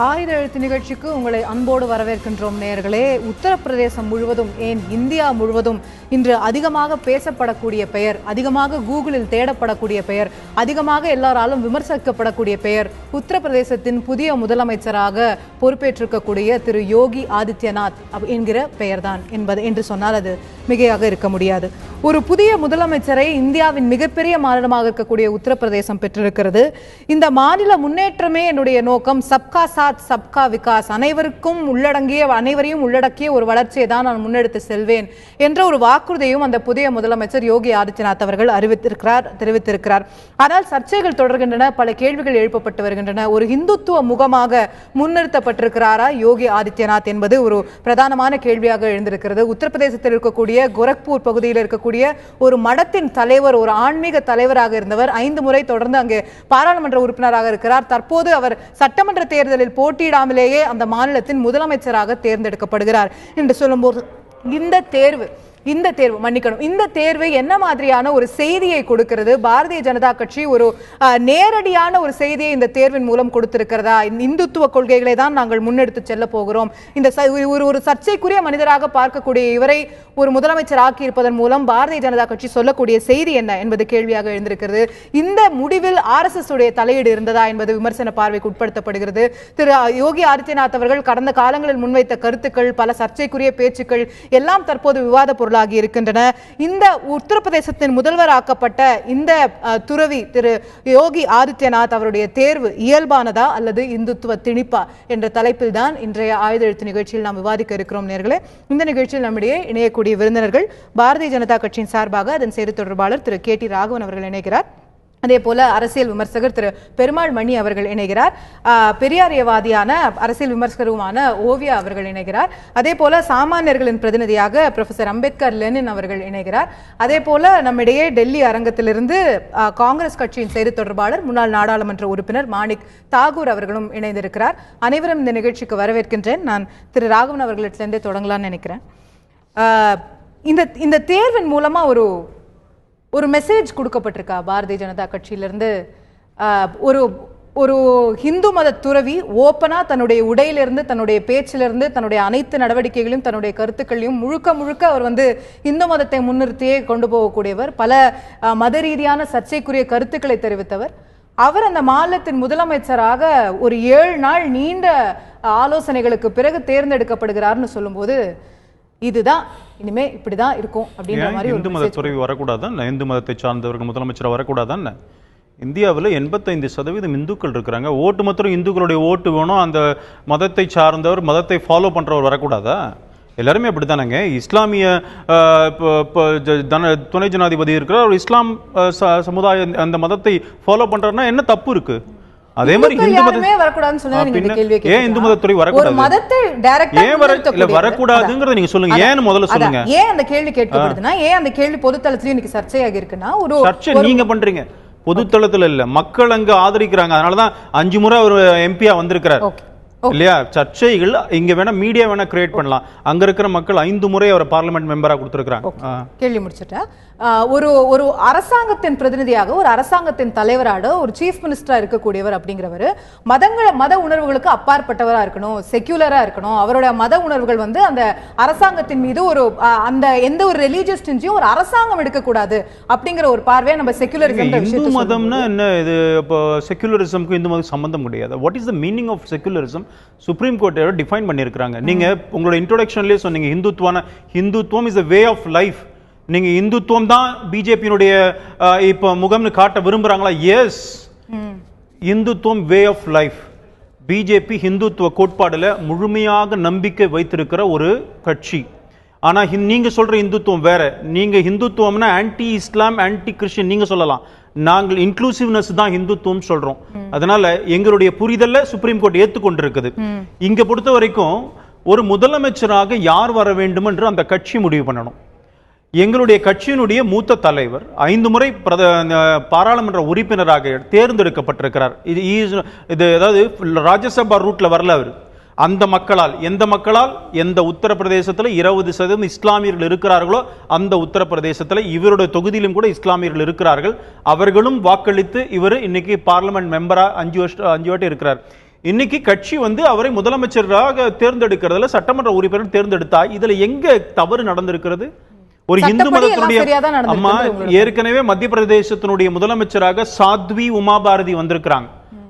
ஆயுத எழுத்து நிகழ்ச்சிக்கு உங்களை அன்போடு வரவேற்கின்றோம் நேயர்களே. உத்தரப்பிரதேசம் முழுவதும், ஏன் இந்தியா முழுவதும் இன்று அதிகமாக பேசப்படக்கூடிய பெயர், அதிகமாக கூகுளில் தேடப்படக்கூடிய பெயர், அதிகமாக எல்லாராலும் விமர்சிக்கப்படக்கூடிய பெயர் உத்தரப்பிரதேசத்தின் புதிய முதலமைச்சராக பொறுப்பேற்றிருக்கக்கூடிய திரு யோகி ஆதித்யநாத் என்கிற பெயர்தான் என்று சொன்னால் அது மிகையாக இருக்க முடியாது. ஒரு புதிய முதலமைச்சரை இந்தியாவின் மிகப்பெரிய மாநிலமாக இருக்கக்கூடிய உத்தரப்பிரதேசம் பெற்றிருக்கிறது. இந்த மாநில முன்னேற்றமே என்னுடைய நோக்கம். சப்கா சாத் சப்கா விகாஸ், அனைவரையும் உள்ளடக்கிய ஒரு வளர்ச்சியை தான் நான் முன்னெடுத்து செல்வேன் என்ற ஒரு வாக்குறுதியும் அந்த புதிய முதலமைச்சர் யோகி ஆதித்யநாத் அவர்கள் தெரிவித்திருக்கிறார். ஆனால் சர்ச்சைகள் தொடர்கின்றன, பல கேள்விகள் எழுப்பப்பட்டு வருகின்றன. ஒரு இந்துத்துவ முகமாக முன்னிறுத்தப்பட்டிருக்கிறாரா யோகி ஆதித்யநாத் என்பது ஒரு பிரதானமான கேள்வியாக எழுந்திருக்கிறது. உத்தரப்பிரதேசத்தில் இருக்கக்கூடிய கோரக்பூர் பகுதியில் இருக்கக்கூடிய ஒரு மடத்தின் தலைவர், ஒரு ஆன்மீக தலைவராக இருந்தவர் 5 முறை தொடர்ந்து அங்கே பாராளுமன்ற உறுப்பினராக இருக்கிறார். தற்போது அவர் சட்டமன்ற தேர்தலில் போட்டியிடாமலேயே அந்த மாநிலத்தின் முதலமைச்சராக தேர்ந்தெடுக்கப்படுகிறார் என்று சொல்லும்போது இந்த தேர்வு என்ன மாதிரியான ஒரு செய்தியை கொடுக்கிறது? பாரதிய ஜனதா கட்சி ஒரு நேரடியான ஒரு செய்தியை இந்த தேர்வின் மூலம் கொடுத்திருக்கிறதா? இந்துத்துவ கொள்கைகளை தான் நாங்கள் முன்னெடுத்து செல்ல போகிறோம், இந்த ஒரு சர்ச்சைக்குரிய மனிதராக பார்க்கக்கூடிய இவரை ஒரு முதலமைச்சர் ஆக்கியிருப்பதன் மூலம் பாரதிய ஜனதா கட்சி சொல்லக்கூடிய செய்தி என்ன என்பது கேள்வியாக எழுந்திருக்கிறது. இந்த முடிவில் RSS உடைய தலையீடு இருந்ததா என்பது விமர்சன பார்வைக்கு உட்படுத்தப்படுகிறது. திரு யோகி ஆதித்யநாத் அவர்கள் கடந்த காலங்களில் முன்வைத்த கருத்துக்கள், பல சர்ச்சைக்குரிய பேச்சுக்கள் எல்லாம் தற்போது விவாத பொருளாக இருக்கின்றன. இந்த உத்தரப்பிரதேசத்தின் முதல்வராக்கப்பட்ட இந்த துறவி திரு யோகி ஆதித்யநாத் அவருடைய தேர்வு இயல்பானதா அல்லது இந்துத்துவ திணிப்பா என்ற தலைப்பில் தான் இன்றைய ஆயுத எழுத்து நிகழ்ச்சியில் நாம் விவாதிக்க இருக்கிறோம் நேர்களே. இந்த நிகழ்ச்சியில் நம்மிடையே இணையக்கூடிய விருந்தினர்கள் பாரதிய ஜனதா கட்சியின் சார்பாக அதன் செய்தி தொடர்பாளர் திரு KT ராகவன் அவர்கள் இணைகிறார். அதே போல அரசியல் விமர்சகர் திரு பெருமாள் மணி அவர்கள் இணைகிறார். பெரியாரியவாதியான அரசியல் விமர்சகருமான ஓவியா அவர்கள் இணைகிறார். அதே போல சாமானியர்களின் பிரதிநிதியாக ப்ரொஃபசர் அம்பேத்கர் லெனின் அவர்கள் இணைகிறார். அதே போல நம்மிடையே டெல்லி அரங்கத்திலிருந்து காங்கிரஸ் கட்சியின் செய்தி தொடர்பாளர் முன்னாள் நாடாளுமன்ற உறுப்பினர் மாணிக் தாகூர் அவர்களும் இணைந்திருக்கிறார். அனைவரும் இந்த நிகழ்ச்சிக்கு வரவேற்கின்றேன். நான் திரு ராகவன் அவர்களிடத்திலிருந்தே தொடங்கலாம்னு நினைக்கிறேன். இந்த தேர்வின் மூலமா ஒரு மெசேஜ் கொடுக்கப்பட்டிருக்கா பாரதிய ஜனதா கட்சியிலிருந்து? ஒரு ஹிந்து மத துறவி ஓப்பனா தன்னுடைய உடையிலிருந்து, தன்னுடைய பேச்சிலிருந்து, தன்னுடைய அனைத்து நடவடிக்கைகளையும், தன்னுடைய கருத்துக்களையும் முழுக்க அவர் இந்து மதத்தை முன்னிறுத்தியே கொண்டு போகக்கூடியவர், பல மத ரீதியான சர்ச்சைக்குரிய கருத்துக்களை தெரிவித்தவர். அவர் அந்த மாநிலத்தின் முதலமைச்சராக ஒரு 7 நாள் நீண்ட ஆலோசனைகளுக்கு பிறகு தேர்ந்தெடுக்கப்படுகிறார்னு சொல்லும்போது இதுதான் இனிமே இப்படிதான் இருக்கும் அப்படின்ற மாதிரி இந்து மத துறவி வரக்கூடாதான், இந்து மதத்தை சார்ந்தவர்கள் முதலமைச்சராக வரக்கூடாதான்? இந்தியாவில் 85% இந்துக்கள் இருக்கிறாங்க. ஓட்டு மாத்திரம் இந்துக்களுடைய ஓட்டு வேணும், அந்த மதத்தை சார்ந்தவர், மதத்தை ஃபாலோ பண்றவர் வரக்கூடாதா? எல்லாருமே அப்படித்தானங்க. இஸ்லாமிய துணை ஜனாதிபதி இருக்கிற ஒரு இஸ்லாம் சமுதாய அந்த மதத்தை ஃபாலோ பண்றாருன்னா என்ன தப்பு இருக்கு? அதே மாதிரி இந்து மதத்துறை வரக்கூடாதுங்கிறத நீங்க சொல்லுங்க. ஏன் முதல்ல சொல்லுங்க. ஏன் அந்த கேள்வி கேட்கப்படுதுன்னா, ஏன் அந்த கேள்வி பொதுத்தளத்திலயும் இன்னைக்கு சர்ச்சையாக இருக்குன்னா, ஒரு சர்ச்சை நீங்க பண்றீங்க, பொதுத்தளத்துல இல்ல, மக்கள் அங்க ஆதரிக்கிறாங்க. அதனாலதான் 5 முறை ஒரு MP வந்திருக்கிறார் இல்லையா? சர்ச்சைகள் இங்க வேணா மீடியா வேணா கிரியேட் பண்ணலாம். அங்க இருக்கிற மக்கள் 5 முறை அவர் பார்லிமெண்ட் மெம்பரா கொடுத்திருக்காங்க. கேள்வி முடிச்சுட்டா, ஒரு அரசாங்கத்தின் பிரதிநிதியாக, ஒரு அரசாங்கத்தின் தலைவராக, ஒரு சீஃப் மினிஸ்டரா இருக்கக்கூடியவர் அப்படிங்கிறவர் மத உணர்வுகளுக்கு அப்பாற்பட்டவரா இருக்கணும், செக்யூலரா இருக்கணும். அவருடைய மத உணர்வுகள் அந்த அரசாங்கத்தின் மீது அந்த எந்த ஒரு ரிலீஜியஸ் டென்ஷனையும் ஒரு அரசாங்கம் எடுக்கக்கூடாது அப்படிங்கிற ஒரு பார்வையை நம்ம செக்யூலரிசம். இந்து மதம்னா என்ன? இது செக்யூலரிசம்க்கு இந்து மதம் சம்பந்தம் கிடையாது. What is the meaning of secularism? Supreme Court define பண்ணியிருக்காங்க. நீங்க உங்களோட இன்ட்ரோடக்ஷன்லேயே சொன்னீங்க ஹிந்துத்துவம் is a way of life. நீங்க இந்துத்துவம் தான் பிஜேபியினுடைய இப்ப முகம்னு காட்ட விரும்புறாங்களா? எஸ், இந்துத்துவம் way of life. BJP Hindutva கோட்பாடுல முழுமையாக நம்பிக்கை வைத்திருக்கிற ஒரு கட்சி. ஆனா நீங்க சொல்ற இந்துத்துவம் வேற. நீங்க ஹிந்துத்துவம்னா ஆன்டி இஸ்லாம், ஆன்டி கிறிஸ்டியன் நீங்க சொல்லலாம். நாங்கள் இன்க்ளூசிவ்னஸ் தான் ஹிந்துத்துவம் சொல்றோம். அதனால எங்களுடைய புரிதல்ல சுப்ரீம் கோர்ட் ஏத்துக்கொண்டிருக்குது. இங்க பொறுத்த வரைக்கும் ஒரு முதலமைச்சராக யார் வர வேண்டும் என்று அந்த கட்சி முடிவு பண்ணணும். எங்களுடைய கட்சியினுடைய மூத்த தலைவர் 5 முறை பாராளுமன்ற உறுப்பினராக தேர்ந்தெடுக்கப்பட்டிருக்கிறார். இது அதாவது ராஜ்யசபா ரூட்ல வரல அவர். அந்த மக்களால், எந்த உத்தரப்பிரதேசத்தில் 20% இஸ்லாமியர்கள் இருக்கிறார்களோ அந்த உத்தரப்பிரதேசத்தில் இவருடைய தொகுதியிலும் கூட இஸ்லாமியர்கள் இருக்கிறார்கள். அவர்களும் வாக்களித்து இவர் இன்னைக்கு பார்லிமெண்ட் மெம்பரா 5 வருஷம் இருக்கிறார். இன்னைக்கு கட்சி வந்து அவரை முதலமைச்சராக தேர்ந்தெடுக்கிறதுல சட்டமன்ற உறுப்பினர் தேர்ந்தெடுத்தா இதுல எங்க தவறு நடந்திருக்கிறது? ஒரு இந்து மதத்தினுடைய அம்மா ஏற்கனவே மத்திய பிரதேசத்தினுடைய முதலமைச்சராக சாத்வி உமா பாரதி வந்திருக்கிறாங்க.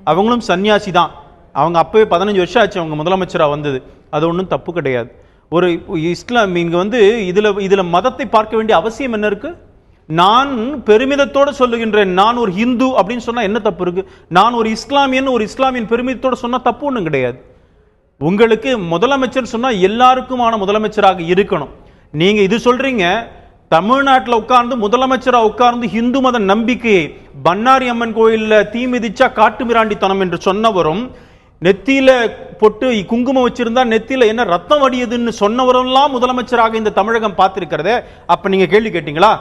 அவங்களும் சன்னியாசி தான். அவங்க அப்பவே 15 வருஷம் ஆச்சு அவங்க முதலமைச்சரா வந்தது. அது ஒன்றும் தப்பு கிடையாது. ஒரு இஸ்லாம் இங்க வந்து இதுல மதத்தை பார்க்க வேண்டிய அவசியம் என்ன இருக்கு? நான் பெருமிதத்தோடு சொல்லுகின்றேன், நான் ஒரு ஹிந்து அப்படின்னு சொன்னா என்ன தப்பு இருக்கு? நான் ஒரு இஸ்லாமியன், ஒரு இஸ்லாமியன் பெருமிதத்தோடு சொன்னா தப்பு ஒன்றும் கிடையாது. உங்களுக்கு முதலமைச்சர் சொன்னா எல்லாருக்குமான முதலமைச்சராக இருக்கணும். நீங்க இது சொல்றீங்க, தமிழ்நாட்டில் உட்கார்ந்து முதலமைச்சரா உட்கார்ந்து இந்து மத நம்பிக்கையை பன்னாரி அம்மன் கோயில்ல தீ மிதிச்சா காட்டு மிராண்டித்தனம் என்று சொன்னவரும், நெத்தியில பொட்டு குங்குமம் வச்சிருந்தா நெத்தியில என்ன ரத்தம் வடியுதுன்னு சொன்னவரெல்லாம் முதலமைச்சராக இந்த தமிழகம் பார்த்திருக்கிறதே. அப்ப நீங்க கேள்வி கேட்டீங்களா?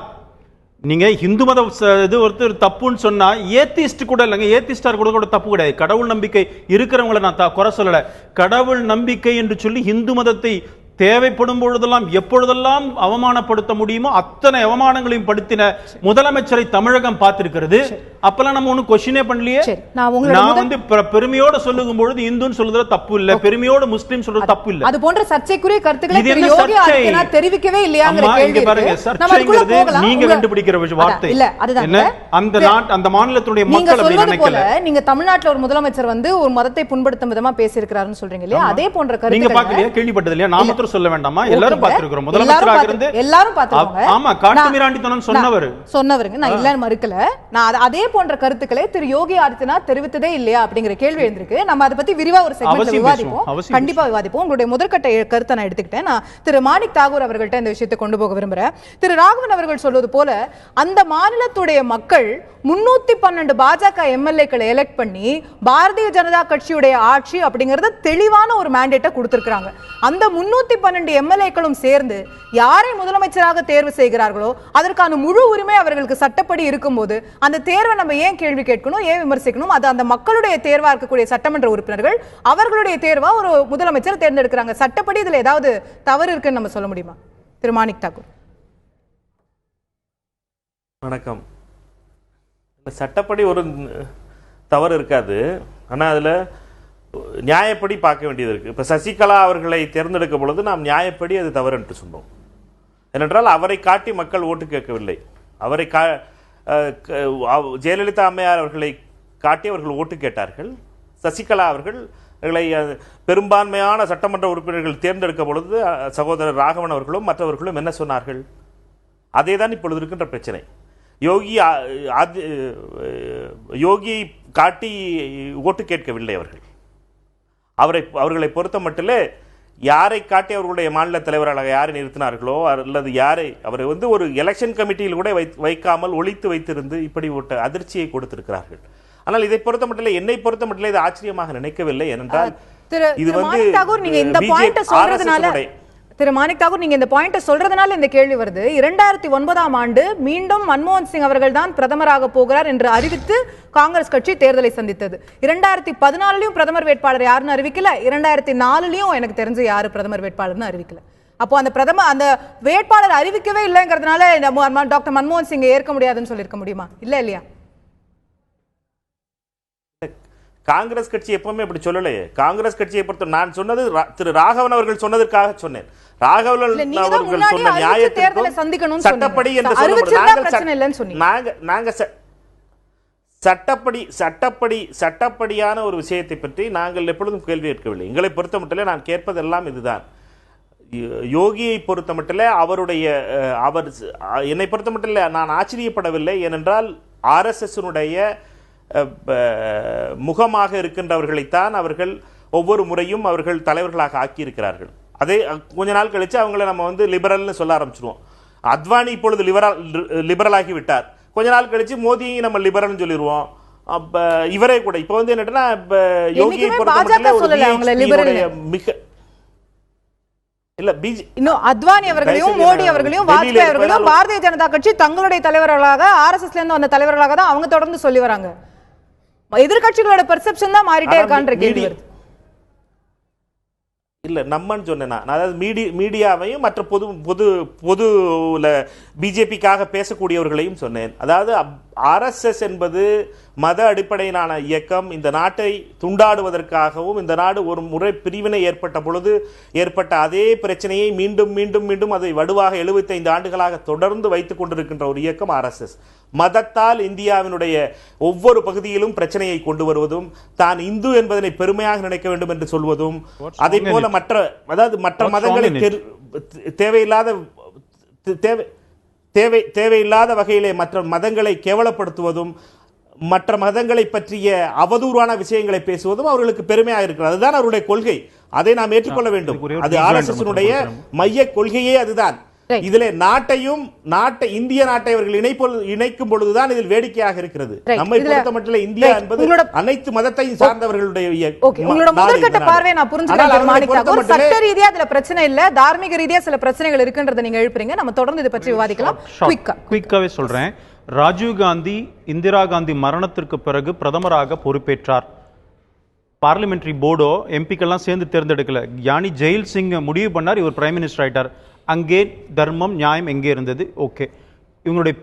நீங்க இந்து மத இது ஒருத்தர் தப்புன்னு சொன்னா ஏத்திஸ்ட் கூட இல்லைங்க, ஏத்திஸ்டார் கூட தப்பு கிடையாது. கடவுள் நம்பிக்கை இருக்கிறவங்களை நான் குறை சொல்லல. கடவுள் நம்பிக்கை என்று சொல்லி இந்து மதத்தை தேவைப்படும் பொழுதெல்லாம் எப்பொழுதெல்லாம் அவமானப்படுத்த முடியுமோ அத்தனை அவமானங்களையும் படுத்தின முதலமைச்சரை தமிழகம் பார்த்திருக்கிறது. அப்பெல்லாம் நம்ம ஒன்னும் கொஸ்டினே பண்ணலையே. நான் வந்து பெருமையோட சொல்லும் பொழுது இந்துன்னு சொல்றதுல தப்பு இல்ல, பெருமையோட முஸ்லிம் சொல்றது தப்பு இல்ல. அது போன்ற சர்ச்சைக்குரிய கருத்துக்களை யோகி ஆதித்யநாத் தெரிவிக்கவே இல்லையாங்கிற கேள்வி பாருங்க. சர்ச்சைங்கிறது நீங்க கண்டுபிடிக்கிற வார்த்தை இல்ல. அதுதான் அந்த மாநிலத்துடைய மக்கள் அப்படி நினைக்கல. நீங்க தமிழ்நாட்டுல ஒரு முதலமைச்சர் வந்து ஒரு மதத்தை புண்படுத்தும் விதமா பேசி இருக்கிறாருன்னு சொல்றீங்க இல்லையா? அதே போன்ற கருத்து நீங்க பாக்கலையா, கேள்விப்பட்டது இல்லையா? நாம சொல்ல வேண்டாமா? எல்லாரும் பார்த்திருக்கிறோம். முதலமைச்சராக இருந்து எல்லாரும் பார்த்திருக்காங்க. ஆமா, காட்டு மிராண்டித்தனம் சொன்னவருங்க. நான் இல்லன்னு மறுக்கல. நான் அதே போன்ற கருத்துக்களை திரு யோகி ஆதித்யநாத் தெரிவித்ததே இல்லையா அப்படிங்கிற கேள்வி எழுந்திருக்கு. நம்ம அதை பத்தி விரிவா ஒரு செக்மெண்ட்ல விவாதிப்போம், கண்டிப்பா விவாதிப்போம். உங்களுடைய முதற்கட்ட கருத்தை நான் எடுத்துக்கிட்டேன். நான் திரு மாணிக் தாகூர் அவர்கள்ட்ட இந்த விஷயத்தை கொண்டு போக விரும்புறேன். திரு ராகவன் அவர்கள் சொல்வது போல அந்த மாநிலத்துடைய மக்கள் 312 பாஜக எம்எல்ஏக்களை எலெக்ட் பண்ணி பாரதிய ஜனதா கட்சியுடைய ஆட்சி அப்படிங்கறது தெளிவான ஒரு மேண்டேட்டை கொடுத்திருக்காங்க. அந்த 312 எம்எல்ஏக்களும் சேர்ந்து யாரை முதலமைச்சராக தேர்வு செய்கிறார்களோ அதற்கான முழு உரிமை அவர்களுக்கு சட்டப்படி இருக்கும்போது அந்த தேர்வை நம்ம ஏன் கேள்வி கேட்கணும், ஏன் விமர்சிக்கணும்? அது அந்த மக்களுடைய தேர்வா இருக்கக்கூடிய சட்டமன்ற உறுப்பினர்கள் அவர்களுடைய தேர்வா ஒரு முதலமைச்சர் தேர்ந்தெடுக்கிறாங்க. சட்டப்படி இதுல ஏதாவது தவறு இருக்குன்னு நம்ம சொல்ல முடியுமா? திரு மாணிக் தாக்கூர். வணக்கம். சட்டப்படி ஒரு தவறு இருக்காது, ஆனால் அதில் நியாயப்படி பார்க்க வேண்டியது இருக்குது. இப்போ சசிகலா அவர்களை தேர்ந்தெடுக்கும் பொழுது நாம் நியாயப்படி அது தவறு என்று சொன்னோம். ஏனென்றால் அவரை காட்டி மக்கள் ஓட்டு கேட்கவில்லை. அவரை ஜெயலலிதா அம்மையார் அவர்களை காட்டி அவர்கள் ஓட்டு கேட்டார்கள். சசிகலா அவர்களை பெரும்பான்மையான சட்டமன்ற உறுப்பினர்கள் தேர்ந்தெடுக்கும் பொழுது சகோதரர் ராகவன் அவர்களும் மற்றவர்களும் என்ன சொன்னார்கள்? அதே தான் இப்பொழுது இருக்கின்ற பிரச்சனை. யோகியை காட்டி ஓட்டு கேட்கவில்லை அவர்களை பொறுத்த மட்டிலே யாரை காட்டி அவர்களுடைய மாநில தலைவராக யாரை நிறுத்தினார்களோ அல்லது அவரை வந்து ஒரு எலெக்ஷன் கமிட்டியில் கூட வைக்காமல் ஒழித்து வைத்திருந்து இப்படி ஒரு அதிர்ச்சியை கொடுத்திருக்கிறார்கள். ஆனால் இதை பொறுத்த மட்டிலே, என்னை பொறுத்த மட்டிலே இது ஆச்சரியமாக நினைக்கவில்லை. ஏனென்றால் இது வந்து திரு மாணிக் தாகூர், நீங்க இந்த பாயிண்ட சொல்றதுனால இந்த கேள்வி வருது. 2009ஆம் ஆண்டு மீண்டும் மன்மோகன் சிங் அவர்கள் தான் பிரதமராக போகிறார் என்று அறிவித்து காங்கிரஸ் கட்சி தேர்தலை சந்தித்தது. 2014லயும் பிரதமர் வேட்பாளர் யாருன்னு அறிவிக்கல, 2004லயும் எனக்கு தெரிஞ்சு யாரு பிரதமர் வேட்பாளர்னு அறிவிக்கல. அப்போ அந்த வேட்பாளர் அறிவிக்கவே இல்லைங்கிறதுனால டாக்டர் மன்மோகன் சிங் ஏற்க முடியாதுன்னு சொல்லியிருக்க முடியுமா? இல்லையா? காங்கிரஸ் கட்சி எப்பவுமே அப்படி சொல்லலையே. காங்கிரஸ் கட்சியை பொறுத்த நான் சொன்னது திரு ராகவன் அவர்கள் சொன்னதற்காக சொன்னேன். ராகவன் அவர்கள் சொன்ன நியாயத்திற்கும் சட்டப்படி என்று நாங்க சட்டப்படியான ஒரு விஷயத்தை பற்றி நாங்கள் எப்பொழுதும் கேள்வி கேட்கவில்லை. எங்களை பொறுத்த மட்டிலே நான் கேட்பதெல்லாம் இதுதான். யோகியை பொறுத்த மட்டிலே என்னை பொறுத்த மட்டிலே நான் ஆச்சரியப்படவில்லை. ஏனென்றால் RSSனுடைய முகமாக இருக்கின்றவர்களைத்தான் அவர்கள் ஒவ்வொரு முறையும் அவர்கள் தலைவர்களாக ஆக்கியிருக்கிறார்கள். அதே கொஞ்ச நாள் கழிச்சு அவங்கள நம்ம வந்து லிபரல்னு சொல்ல ஆரம்பிச்சிருவோம். அத்வானி இப்பொழுது லிபரல் ஆகி விட்டார். கொஞ்ச நாள் கழிச்சு மோதியை நம்ம லிபரல்னு சொல்லிடுவோம். இவரே கூட இப்ப வந்து என்னன்னா யோகியை மிக இல்ல இன்னும் அத்வானி அவர்களையும் மோடி அவர்களையும் வாஜ்பாய் அவர்களையும் பாரதிய ஜனதா கட்சி தங்களுடைய தலைவர்களாக RSSல இருந்து வந்த தலைவர்களாக தான் அவங்க தொடர்ந்து சொல்லி வராங்க. எதிர்கட்சிகளோட பெர்செப்ஷன் தான் மாறிட்டே இருக்கான்ற கேள்வி வருது. இல்ல நம்மன்னு சொன்னேன். அதாவது மீடியாவையும் மற்ற பொதுல பிஜேபிக்காக பேசக்கூடியவர்களையும் சொன்னேன். அதாவது RSS என்பது மத அடிப்படையிலான இயக்கம் இந்த நாட்டை துண்டாடுவதற்காகவும், இந்த நாடு ஒரு முறை பிரிவினை ஏற்பட்ட பொழுது ஏற்பட்ட அதே பிரச்சனையை மீண்டும் மீண்டும் மீண்டும் அதை வடுவாக 75 ஆண்டுகளாக தொடர்ந்து வைத்துக் கொண்டிருக்கின்ற ஒரு இயக்கம் RSS. மதத்தால் இந்தியாவினுடைய ஒவ்வொரு பகுதியிலும் பிரச்சனையை கொண்டு வருவதும், தான் இந்து என்பதனை பெருமையாக நினைக்க வேண்டும் என்று சொல்வதும், அதே போல மற்ற மதங்களை தேவையில்லாத வகையிலே மற்ற மதங்களை கேவலப்படுத்துவதும், மற்ற மதங்களை பற்றிய அவதூறான விஷயங்களை பேசுவதும் அவர்களுக்கு பெருமையாக இருக்கிறது. அதுதான் அவருடைய கொள்கை. அதை நாம் ஏற்றுக்கொள்ள வேண்டும். அது RSS மைய கொள்கையே அதுதான். இதிலே இந்திய நாட்டை அவர்கள் இணைக்கும் பொழுதுதான் இதில் வேடிக்கையாக இருக்கிறது. நம்மை பொறுத்த மட்டும் இந்தியா என்பது அனைத்து மதத்தையும் சார்ந்தவர்களுடைய முதற்கட்ட பார்வை நான் புரிஞ்சுக்கிறேன். சட்ட ரீதியா அதுல பிரச்சனை இல்ல, தார்மீக ரீதியா சில பிரச்சனைகள் இருக்குன்றதை நீங்க எழுப்புறீங்க. நம்ம தொடர்ந்து இதை பற்றி விவாதிக்கலாம். குயிக்காவே சொல்றேன். ராஜீவ் காந்தி இந்திரா காந்தி மரணத்திற்கு பிறகு பிரதமராக பொறுப்பேற்றார். பார்லிமெண்டரி போர்டோ எம்பிக்கெல்லாம் சேர்ந்து தேர்ந்தெடுக்கல. யானி ஜெயில் சிங் முடிவு பண்ணார், இவர் பிரைம் மினிஸ்டர் ஆயிட்டார். அங்கே தர்மம் நியாயம் எங்கே இருந்தது? ஓகே. இவங்களுடைய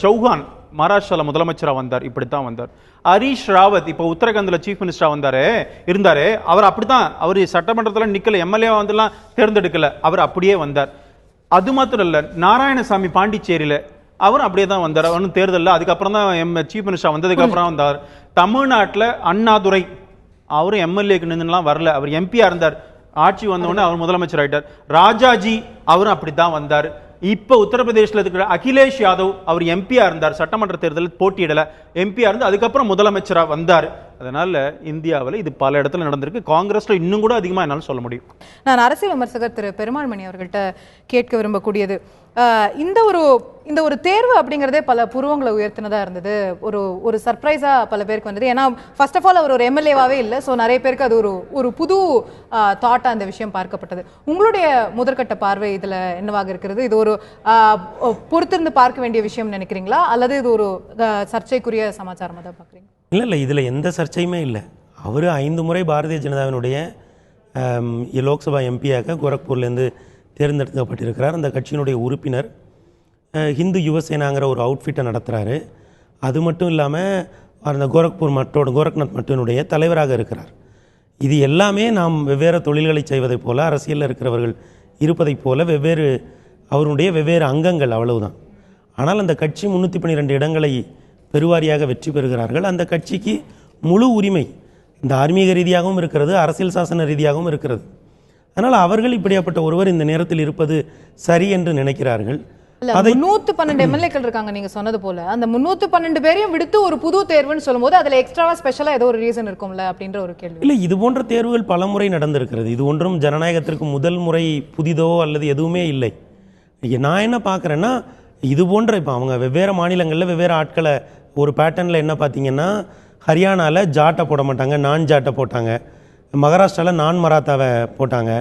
சௌஹான் மகாராஷ்டிரால முதலமைச்சராக வந்தார், இப்படித்தான் வந்தார். ஹரீஷ் ராவத் இப்போ உத்தரகாண்ட்ல சீஃப் மினிஸ்டரா இருந்தாரு. அவர் அப்படித்தான், அவர் சட்டமன்றத்தில் நிக்கல, எம்எல்ஏ வந்துலாம் தேர்ந்தெடுக்கல, அவர் அப்படியே வந்தார். அது மாத்திரம் இல்ல, நாராயணசாமி பாண்டிச்சேரியில அவரும் அப்படியே தான் வந்தார். அவரும் தேர்தலில் அதுக்கப்புறம் தான் சீஃப் மினிஸ்டர் வந்ததுக்கு அப்புறம் வந்தார். தமிழ்நாட்டில் அண்ணாதுரை அவரும் எம்எல்ஏக்கு நின்றுலாம் வரல, அவர் எம்பியா இருந்தார். ஆட்சி வந்தோடனே அவர் முதலமைச்சர் ஆயிட்டார். ராஜாஜி அவரும் அப்படித்தான் வந்தார். இப்ப உத்தரப்பிரதேசத்தில் இருக்கிற அகிலேஷ் யாதவ் அவர் எம்பியா இருந்தார், சட்டமன்ற தேர்தலில் போட்டியிடல, எம்பியா இருந்து அதுக்கப்புறம் முதலமைச்சரா வந்தார். அதனால இந்தியாவில் இது பல இடத்துல நடந்திருக்கு. காங்கிரஸ்ல இன்னும் கூட அதிகமா என்னால சொல்ல முடியும். நான் அரசியல் விமர்சகர் திரு பெருமாள்மணி அவர்கள்ட்ட கேட்க விரும்பக்கூடியது, இந்த ஒரு தேர்வு அப்படிங்கிறதே பல புருவங்களை உயர்த்தினதா இருந்தது. ஒரு சர்ப்ரைஸா பல பேருக்கு வந்தது. ஏன்னா ஃபர்ஸ்ட் ஆஃப் ஆல் அவர் ஒரு எம்எல்ஏவாவே இல்லை. ஸோ நிறைய பேருக்கு அது ஒரு புது தாட்டா அந்த விஷயம் பார்க்கப்பட்டது. உங்களுடைய முதற்கட்ட பார்வை இதுல என்னவாக இருக்கிறது? இது ஒரு பொறுத்திருந்து பார்க்க வேண்டிய விஷயம் நினைக்கிறீங்களா, அல்லது இது ஒரு சர்ச்சைக்குரிய சமாச்சாரமாக தான் பார்க்குறீங்க? இல்லை, இதில் எந்த சர்ச்சையுமே இல்லை. அவர் 5 முறை பாரதிய ஜனதாவினுடைய லோக்சபா எம்பியாக கோரக்பூர்லேருந்து தேர்ந்தெடுக்கப்பட்டிருக்கிறார். அந்த கட்சியினுடைய உறுப்பினர். ஹிந்து யுவசேனாங்கிற ஒரு அவுட்ஃபிட்டை நடத்துகிறாரு. அது மட்டும் இல்லாமல் அந்த கோரக்நாத் மட்டினுடைய தலைவராக இருக்கிறார். இது எல்லாமே நாம் வெவ்வேறு தொழில்களை செய்வதைப் போல, அரசியலில் இருக்கிறவர்கள் இருப்பதைப் போல அவருடைய வெவ்வேறு அங்கங்கள், அவ்வளவுதான். ஆனால் அந்த கட்சி 312 இடங்களை பெருவாரியாக வெற்றி பெறுகிறார்கள். அந்த கட்சிக்கு முழு உரிமை தார்மீக ரீதியாகவும் இருக்கிறது, அரசியல் சாசன ரீதியாகவும் இருக்கிறது. அதனால் அவர்கள் இப்படியாப்பட்ட ஒருவர் இந்த நேரத்தில் இருப்பது சரி என்று நினைக்கிறார்கள். 312 எம்எல்ஏக்கள் இருக்காங்க நீங்க சொன்னது போல. அந்த 312 பேரையும் விடுத்து ஒரு புது தேர்வுன்னு சொல்லும்போது அதுல எக்ஸ்ட்ராவா ஸ்பெஷலா ஏதோ ஒரு ரீசன் இருக்கும்ல அப்படின்ற ஒரு கேள்வி. இல்லை, இது போன்ற தேர்வுகள் பல முறை நடந்திருக்கிறது. இது ஒன்றும் ஜனநாயகத்திற்கு முதல் முறை புதிதோ அல்லது எதுவுமே இல்லை. நான் என்ன பார்க்குறேன்னா, இது போன்ற இப்போ அவங்க வெவ்வேறு மாநிலங்களில் வெவ்வேறு ஆட்களை ஒரு பேட்டர்னில் என்ன பார்த்தீங்கன்னா, ஹரியானாவில் ஜாட்டை போட மாட்டாங்க, நான் ஜாட்டை போட்டாங்க. மகாராஷ்டிராவில் நான் மராத்தாவை போட்டாங்க.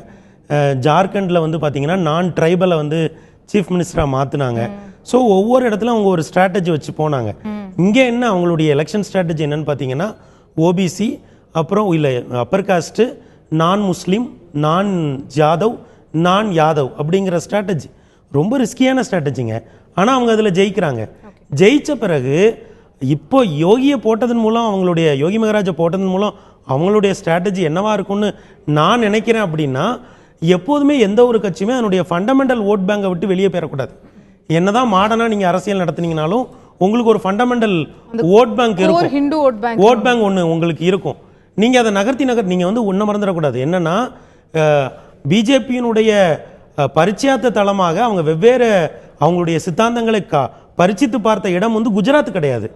ஜார்க்கண்டில் பார்த்தீங்கன்னா நான் ட்ரைபலை சீஃப் மினிஸ்டராக மாற்றினாங்க. ஸோ ஒவ்வொரு இடத்துல அவங்க ஒரு ஸ்ட்ராட்டஜி வச்சு போனாங்க. இங்கே என்ன அவங்களுடைய எலெக்ஷன் ஸ்ட்ராட்டஜி என்னன்னு பார்த்தீங்கன்னா, ஓபிசி, அப்புறம் இல்லை அப்பர் காஸ்ட்டு, நான் முஸ்லீம், நான் ஜாதவ், நான் யாதவ் அப்படிங்கிற ஸ்ட்ராட்டஜி ரொம்ப ரிஸ்கியான ஸ்ட்ராட்டஜிங்க. ஆனால் அவங்க அதில் ஜெயிக்கிறாங்க. ஜெயித்த பிறகு இப்போ யோகியை போட்டதன் மூலம், அவங்களுடைய யோகி மகாராஜை போட்டதன் மூலம் அவங்களுடைய ஸ்ட்ராட்டஜி என்னவா இருக்கும்னு நான் நினைக்கிறேன். அப்படின்னா எப்போதுமே எந்த ஒரு கட்சியுமே அதனுடைய ஃபண்டமெண்டல் ஓட் பேங்கை விட்டு வெளியே போயிடக்கூடாது. என்னதான் மாடர்னாக நீங்கள் அரசியல் நடத்துனீங்கனாலும் உங்களுக்கு ஒரு ஃபண்டமெண்டல் ஓட் பேங்க் இருக்கும், ஹிந்து ஓட் பேங்க் ஒன்று உங்களுக்கு இருக்கும். நீங்கள் அதை நகர்த்தி நீங்கள் ஒன்றை மறந்துடக்கூடாது. என்னன்னா பிஜேபியினுடைய பரிச்சயாத்த தளமாக அவங்க வெவ்வேறு அவங்களுடைய சித்தாந்தங்களை பரிச்சித்து பார்த்த இடம் குஜராத் கிடையாது.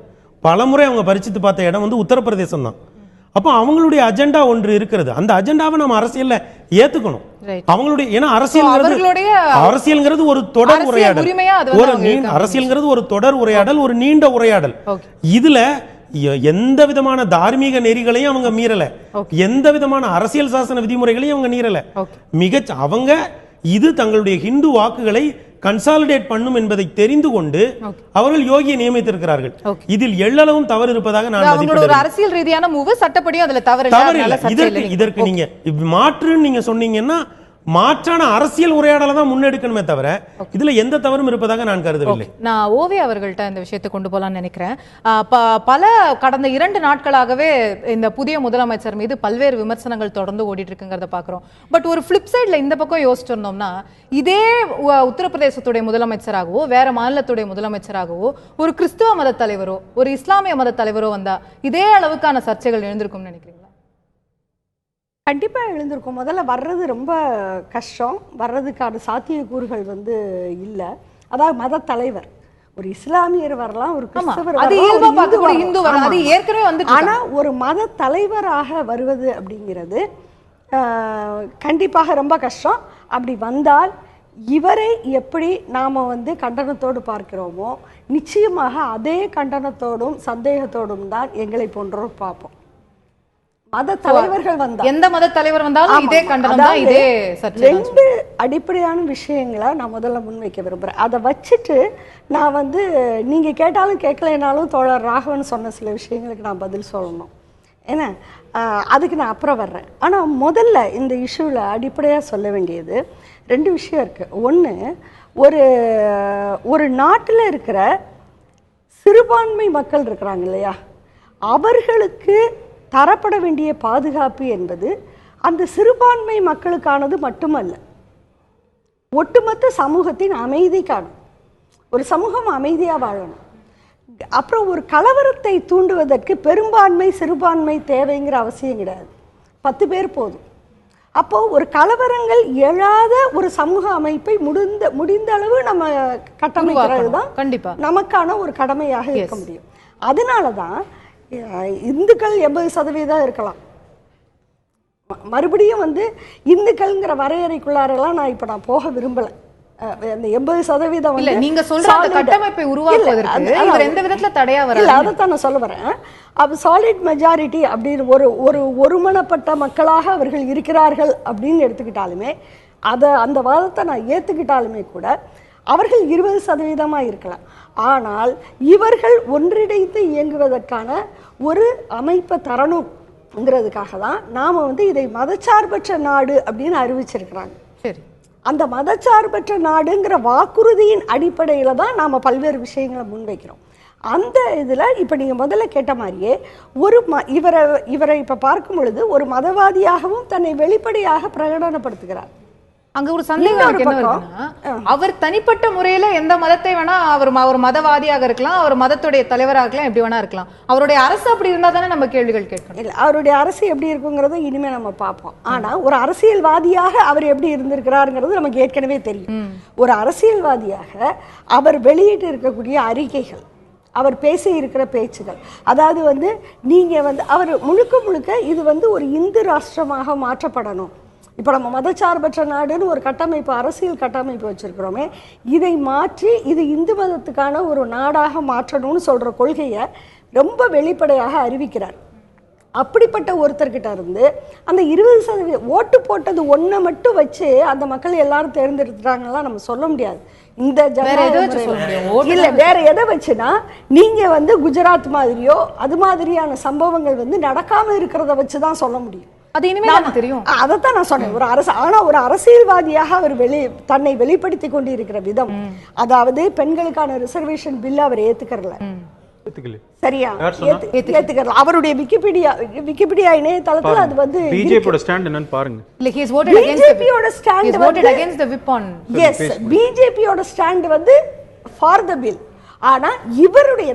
பலமுறை அவங்க பரிச்சித்து பார்த்த இடம் உத்தரப்பிரதேசம் தான். அப்போ அவங்களுடைய அஜெண்டா ஒன்று இருக்கிறது. அந்த அஜெண்டாவை நம்ம அரசியல்ல ஏத்துக்கணும். அவங்களுடைய ஏன்னா அரசியல்ங்கிறது ஒரு தொடர் உரையாடல், அரசியல்ங்கிறது ஒரு தொடர் உரையாடல், ஒரு நீண்ட உரையாடல். இதுல எந்த விதமான தார்மீக நெறிகளையும் அவங்க மீறல, எந்த விதமான அரசியல் சாசன விதிமுறைகளையும் அவங்க மீறல. அவங்க இது தங்களுடைய ஹிந்து வாக்குகளை கன்சாலிடேட் பண்ணும் என்பதை தெரிந்து கொண்டு அவர்கள் யோகியை நியமித்திருக்கிறார்கள். இதில் எள்ளளவும் தவறு இருப்பதாக நான் மதிப்பிடுகிறேன். அரசியல் ரீதியான மூவ், சட்டப்படி அதுல தவறு இல்லை. இதற்கு நீங்க மாற்றுன்னு நீங்க சொன்னீங்கன்னா மாற்றான அரசியல் உரையாடலை தான் முன்னெடுக்கணுமே தவிர இதுல எந்த தவறும் இருப்பதாக நான் கருதவில்லை. நான் ஓவி அவர்கள்ட்ட இந்த விஷயத்தை கொண்டு போலாம்னு நினைக்கிறேன். பல கடந்த 2 நாட்களாகவே இந்த புதிய முதலமைச்சர் மீது பல்வேறு விமர்சனங்கள் தொடர்ந்து ஓடிட்டு இருக்குங்கிறத பாக்குறோம். பட் ஒரு ஃபிளிப் சைட்ல இந்த பக்கம் யோசிச்சிருந்தோம்னா, இதே உத்தரப்பிரதேசத்துடைய முதலமைச்சராகவோ வேற மாநிலத்துடைய முதலமைச்சராகவோ ஒரு கிறிஸ்துவ மத தலைவரோ ஒரு இஸ்லாமிய மத தலைவரோ வந்தா இதே அளவுக்கான சர்ச்சைகள் எழுந்திருக்கும்னு நினைக்கிறீங்களா? கண்டிப்பாக எழுந்திருக்கும். முதல்ல வர்றது ரொம்ப கஷ்டம், வர்றதுக்கான சாத்தியக்கூறுகள் இல்லை. அதாவது மத தலைவர் ஒரு இஸ்லாமியர் வரலாம், ஒரு கிறிஸ்தவர் வரலாம், ஆனா ஒரு மத தலைவராக வருவது அப்படிங்கிறது கண்டிப்பாக ரொம்ப கஷ்டம். அப்படி வந்தால் இவரை எப்படி நாம கண்டனத்தோடு பார்க்கிறோமோ நிச்சயமாக அதே கண்டனத்தோடும் சந்தேகத்தோடும் தான் எங்களை போன்றோர் பார்ப்போம். மத தலைவர்கள் வந்தா எந்த மத தலைவர் வந்தாலும் இதே கண்டனம் தான், இதே சர்ச்சை. 2 அடிப்படையான விஷயங்களை நான் முதல்ல முன்வைக்க விரும்புறேன். அதை வச்சுட்டு நான் நீங்க கேட்டாலும் கேட்கலைனாலும் தோழர் ராகவன் சொன்ன சில விஷயங்களுக்கு நான் பதில் சொல்லணும். ஏன்னா அதுக்கு நான் அப்புறம் வர்றேன். ஆனா முதல்ல இந்த இஷ்யூவில் அடிப்படையாக சொல்ல வேண்டியது 2 விஷயம் இருக்கு. ஒன்று, ஒரு நாட்டில் இருக்கிற சிறுபான்மை மக்கள் இருக்கிறாங்க இல்லையா, அவர்களுக்கு தரப்பட வேண்டிய பாதுகாப்பு என்பது அந்த சிறுபான்மை மக்களுக்கானது மட்டுமல்ல, ஒட்டுமொத்த சமூகத்தின் அமைதிக்கான. ஒரு சமூகம் அமைதியாக வாழணும். அப்புறம் ஒரு கலவரத்தை தூண்டுவதற்கு பெரும்பான்மை சிறுபான்மை தேவைங்கிற அவசியம் கிடையாது, 10 பேர் போதும். அப்போ ஒரு கலவரங்கள் எழாத ஒரு சமூக அமைப்பை முடிந்த அளவு நம்ம கட்டமைக்கிறது தான் கண்டிப்பா நமக்கான ஒரு கடமையாக இருக்க முடியும். அதனால தான் இந்துக்கள் 80% இருக்கலாம். மறுபடியும் இந்துக்கள்ங்கிற வரையறைக்குள்ளாரெல்லாம் நான் போக விரும்பல. அந்த 80% இல்ல, நீங்க சொல்ற அந்த கட்டமைப்பை உருவாக்குவதற்கு இவர் எந்த விதத்துல தடையா வரல, அதைத்தான் நான் சொல்ல வரேன். அப்ப சாலிட் மெஜாரிட்டி அப்படின்னு ஒருமனப்பட்ட மக்களாக அவர்கள் இருக்கிறார்கள் அப்படின்னு எடுத்துக்கிட்டாலுமே, அந்த வாதத்தை நான் ஏத்துக்கிட்டாலுமே கூட அவர்கள் 20% இருக்கலாம். ஆனால் இவர்கள் ஒன்றிணைந்து இயங்குவதற்கான ஒரு அமைப்பை தரணுங்கிறதுக்காக தான் நாம இதை மதச்சார்பற்ற நாடு அப்படின்னு அறிவிச்சிருக்கிறாங்க. சரி, அந்த மதச்சார்பற்ற நாடுங்கிற வாக்குறுதியின் அடிப்படையில தான் நாம பல்வேறு விஷயங்களை முன்வைக்கிறோம். அந்த இதுல இப்ப நீங்க முதல்ல கேட்ட மாதிரியே இவரை இப்ப பார்க்கும் பொழுது ஒரு மதவாதியாகவும் தன்னை வெளிப்படையாக பிரகடனப்படுத்துகிறார். அங்க ஒரு சந்தேகம் என்ன இருக்குன்னா, அவர் தனிப்பட்ட முறையில எந்த மதத்தை வேணா அவர் மதவாதியாக இருக்கலாம், அவர் மதத்துடைய தலைவராக இருக்கலாம், எப்படி வேணா இருக்கலாம். அவருடைய அரசு அப்படி இருந்தா தானே நம்ம கேள்விகள் கேட்கணும். இல்ல, அவருடைய அரசு எப்படி இருக்குங்கிறத இனிமே நம்ம பார்ப்போம். ஆனா ஒரு அரசியல்வாதியாக அவர் எப்படி இருந்திருக்கிறாருங்கிறது நமக்கு ஏற்கனவே தெரியும். ஒரு அரசியல்வாதியாக அவர் வெளியிட்டு இருக்கக்கூடிய அறிக்கைகள், அவர் பேசி இருக்கிற பேச்சுகள், அதாவது நீங்க அவர் முழுக்க இது ஒரு இந்து ராஷ்டிரமாக மாற்றப்படணும். இப்போ நம்ம மதச்சார்பற்ற நாடுன்னு ஒரு கட்டமைப்பு, அரசியல் கட்டமைப்பு வச்சிருக்கிறோமே, இதை மாற்றி இது இந்து மதத்துக்கான ஒரு நாடாக மாற்றணும்னு சொல்ற கொள்கையை ரொம்ப வெளிப்படையாக அறிவிக்கிறார். அப்படிப்பட்ட ஒருத்தர்கிட்ட இருந்து அந்த 20% ஓட்டு போட்டது ஒன்றை மட்டும் வச்சு அந்த மக்கள் எல்லாரும் தேர்ந்தெடுத்துட்டாங்கன்னா நம்ம சொல்ல முடியாது. இந்த இல்ல வேற எதை வச்சுன்னா, நீங்க குஜராத் மாதிரியோ அது மாதிரியான சம்பவங்கள் நடக்காம இருக்கிறத வச்சுதான் சொல்ல முடியும். அது இனிமே தெரியும். அதைத்தான் நான் சொன்னேன். ஒரு அரசியல்வாதியாக அவர் தன்னை வெளிப்படுத்தி கொண்டு இருக்கிற விதம், அதாவது பெண்களுக்கான ரிசர்வேஷன் பில் அவர் ஏத்துக்கறல. சரியா? ஏத்துக்கறல. அவருடைய விக்கிபீடியா இணையதளத்துல அது பிஜேபியோட ஸ்டாண்ட் என்னன்னு பாருங்க. இல்ல, he has voted against the whip on. Yes, பிஜேபியோட ஸ்டாண்ட் for the bill. ஆனா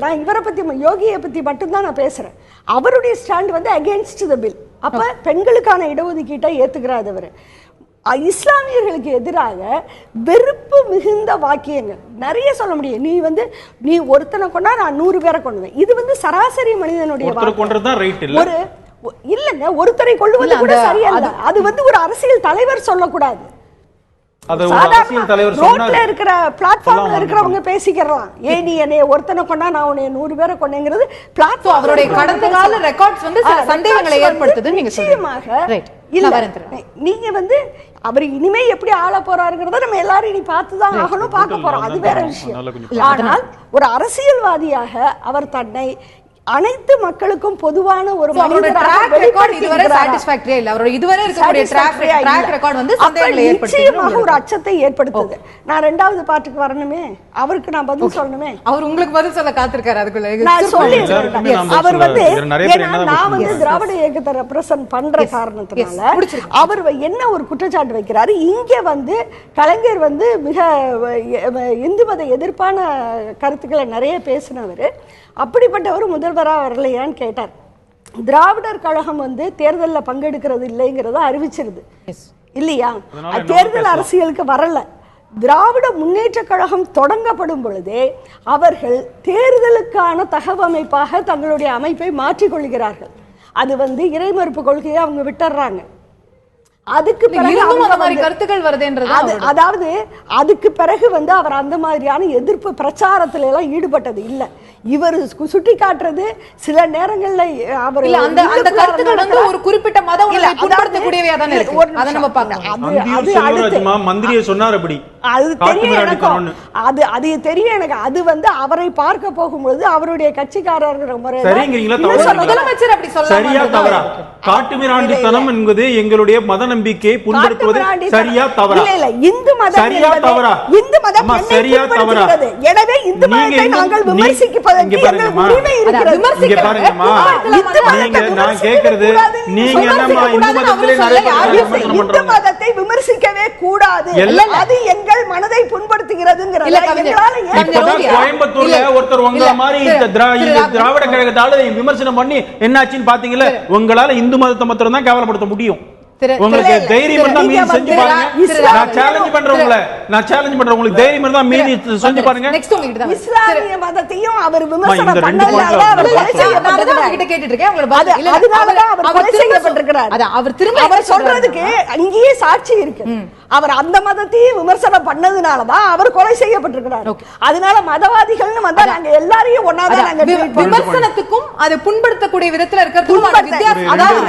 நான் இவரை பத்தி, யோகியை பத்தி மட்டும்தான் நான் பேசுறேன். அவருடைய ஸ்டாண்ட் against the bill. அப்ப பெண்களுக்கான இடஒதுக்கீட்டை ஏத்துக்கிறாதவர். இஸ்லாமியர்களுக்கு எதிராக வெறுப்பு மிகுந்த வாக்கியங்கள் நிறைய சொல்ல முடியும். நீ ஒருத்தனை கொண்டா நான் 100 பேரை கொண்டுவேன். இது சராசரி மனிதனுடைய ஒரு இல்லங்க, ஒருத்தரை கொள்வது கூட சரியில்லை. அது ஒரு அரசியல் தலைவர் சொல்லக்கூடாது. ரோட்ல இருக்கிற பிளாட்ஃபார்ம்ல இருக்கிறவங்க பேசிக்கலாம். நீ என்னைய ஒருத்தனை கொண்டா நான் உன்னை 100 பேரை கொண்டேங்கிறது பிளாட்ஃபார்ம். அவருடைய கடந்த கால ரெக்கார்ட்ஸ் சந்தேகங்களை ஏற்படுத்துது. நீங்க நீங்க அவர் இனிமே எப்படி ஆள போறாருங்கிறத நம்ம எல்லாரும் இனி பார்த்துதான் ஆகணும், பார்க்க போறோம். அது வேற விஷயம். ஆனால் ஒரு அரசியல்வாதியாக அவர் தன்னை அனைத்து மக்களுக்கும் பொதுவான ஒரு அவரோட ட்ராக் ரெக்கார்ட் இதுவரை சாட்டிஸ்ஃபேக்டரியா இல்ல. அவரோட இதுவரை இருக்கக்கூடிய ட்ராக் ரெக்கார்ட் வந்து சந்தேகங்களை நிச்சயமாக ஒரு அச்சத்தை ஏற்படுத்துது. நான் இரண்டாவது பாட்டுக்கு வரணுமே, அவருக்கு நான் பதில் சொல்லணுமே. அவர் உங்களுக்கு பதில் சொல்ல காத்திருக்காரு. அதுக்குள்ள நான் சொல்லிடுறேன். அவர் வந்து நான் வந்து திராவிட இயக்கத்தை ரெப்ரசன்ட் பண்ற காரணத்தினால அவர் என்ன ஒரு குற்றச்சாட்டு வைக்கிறாரு, இங்க வந்து கலைஞர் வந்து மிக இந்து மத எதிர்ப்பான கருத்துக்களை நிறைய பேசினவர். அப்படிப்பட்டவர் முதல்வராக வரலையான்னு கேட்டார். திராவிடர் கழகம் வந்து தேர்தலில் பங்கெடுக்கிறது இல்லைங்கிறத அறிவிச்சிருது இல்லையா? தேர்தல் அரசியலுக்கு வரல. திராவிட முன்னேற்ற கழகம் தொடங்கப்படும் பொழுதே அவர்கள் தேர்தலுக்கான தகவமைப்பாக தங்களுடைய அமைப்பை மாற்றிக்கொள்கிறார்கள். அது வந்து இறைமறுப்பு கொள்கையை அவங்க விட்டுறாங்க. அதுக்கு பிறகு கருத்துக்கள் வருதுன்றது, அதாவது அதுக்கு பிறகு வந்து அவர் அந்த மாதிரியான எதிர்ப்பு பிரச்சாரத்துல எல்லாம் ஈடுபட்டது இல்ல. இவர் சுட்டி காட்டுறது சில நேரங்கள்ல அவர் அந்த கருத்துக்கள் வந்து ஒரு குறிப்பிட்ட மத உணர்வை புண்படுத்தக்கூடியவையா தானே இருக்கு. அத நம்ம பார்க்கலாம். மந்திரியே சொன்னார் அப்படி. அது தெரியும் எனக்கு. அது தெரியும் எனக்கு. அது வந்து அவரை பார்க்க போகும்போது அவருடைய கட்சிக்காரர்கள் முதலமைச்சர் அப்படி சொல்லலாம். சரியா தவறா? காட்டுமிராண்டித்தனம் என்பது எங்களுடைய மத நம்பிக்கையை புண்படுத்துவது சரியா தவறா? இல்ல இந்து மதம் சரியா தவறா? இந்து மதம் சரியா தவறா? எனவே இந்து மதத்தை நாங்கள் விமர்சிப்பதற்கு எங்களுக்கு உரிமை இருக்கிறது. இங்க பாருங்கம்மா, நான் கேக்குறது நீங்க என்னமா இந்து மதத்திலே நிறைய இந்து மதத்தை விமர்சிக்கவே கூடாது. அது எங்கள் மனதை புண்படுத்துகிறதுங்கறத கோயம்புத்தூர்ல ஒருத்தர் உங்கள மாதிரி திராவிட கழகத்தால விமர்சனம் பண்ணி என்னாச்சுன்னு பாத்தீங்கல்ல? உங்களால இந்து மதத்தை மாத்திரம் தான் கேவலப்படுத்த முடியும். உங்களுக்கு தைரியம் இருந்தா மீறி செஞ்சு பாருங்க. நான் சேலஞ்ச் பண்றேன் உங்களுக்கு தைரியம் இருந்தா மீறி செஞ்சு பாருங்க. இஸ்லாமிய மதத்தையும் அவர் விமர்சனம் பண்ணதால அவர் கொலை செய்யப்பட்டிருக்கார். கிட்ட கேட்டிட்டு இருக்கேன். உங்களுக்கு அதனால அவர் கொலை செய்யப்பட்டிருக்கார். அவர் திரும்ப அவர் சொல்றதுக்கு அங்கேயே சாட்சி இருக்கு. அவர் அந்த மதத்தையும் விமர்சனம் பண்ணதுனால தான் அவர் கொலை செய்யப்பட்டிருக்கிறார். அதனால மதவாதிகள்னு வந்தா நாங்க எல்லாரையும் ஒண்ணாதான் நாங்க விமர்சனத்துக்கும் அது புண்படுத்தக்கூடிய விதத்துல இருக்கிறது வித்தியாசம். அதாவது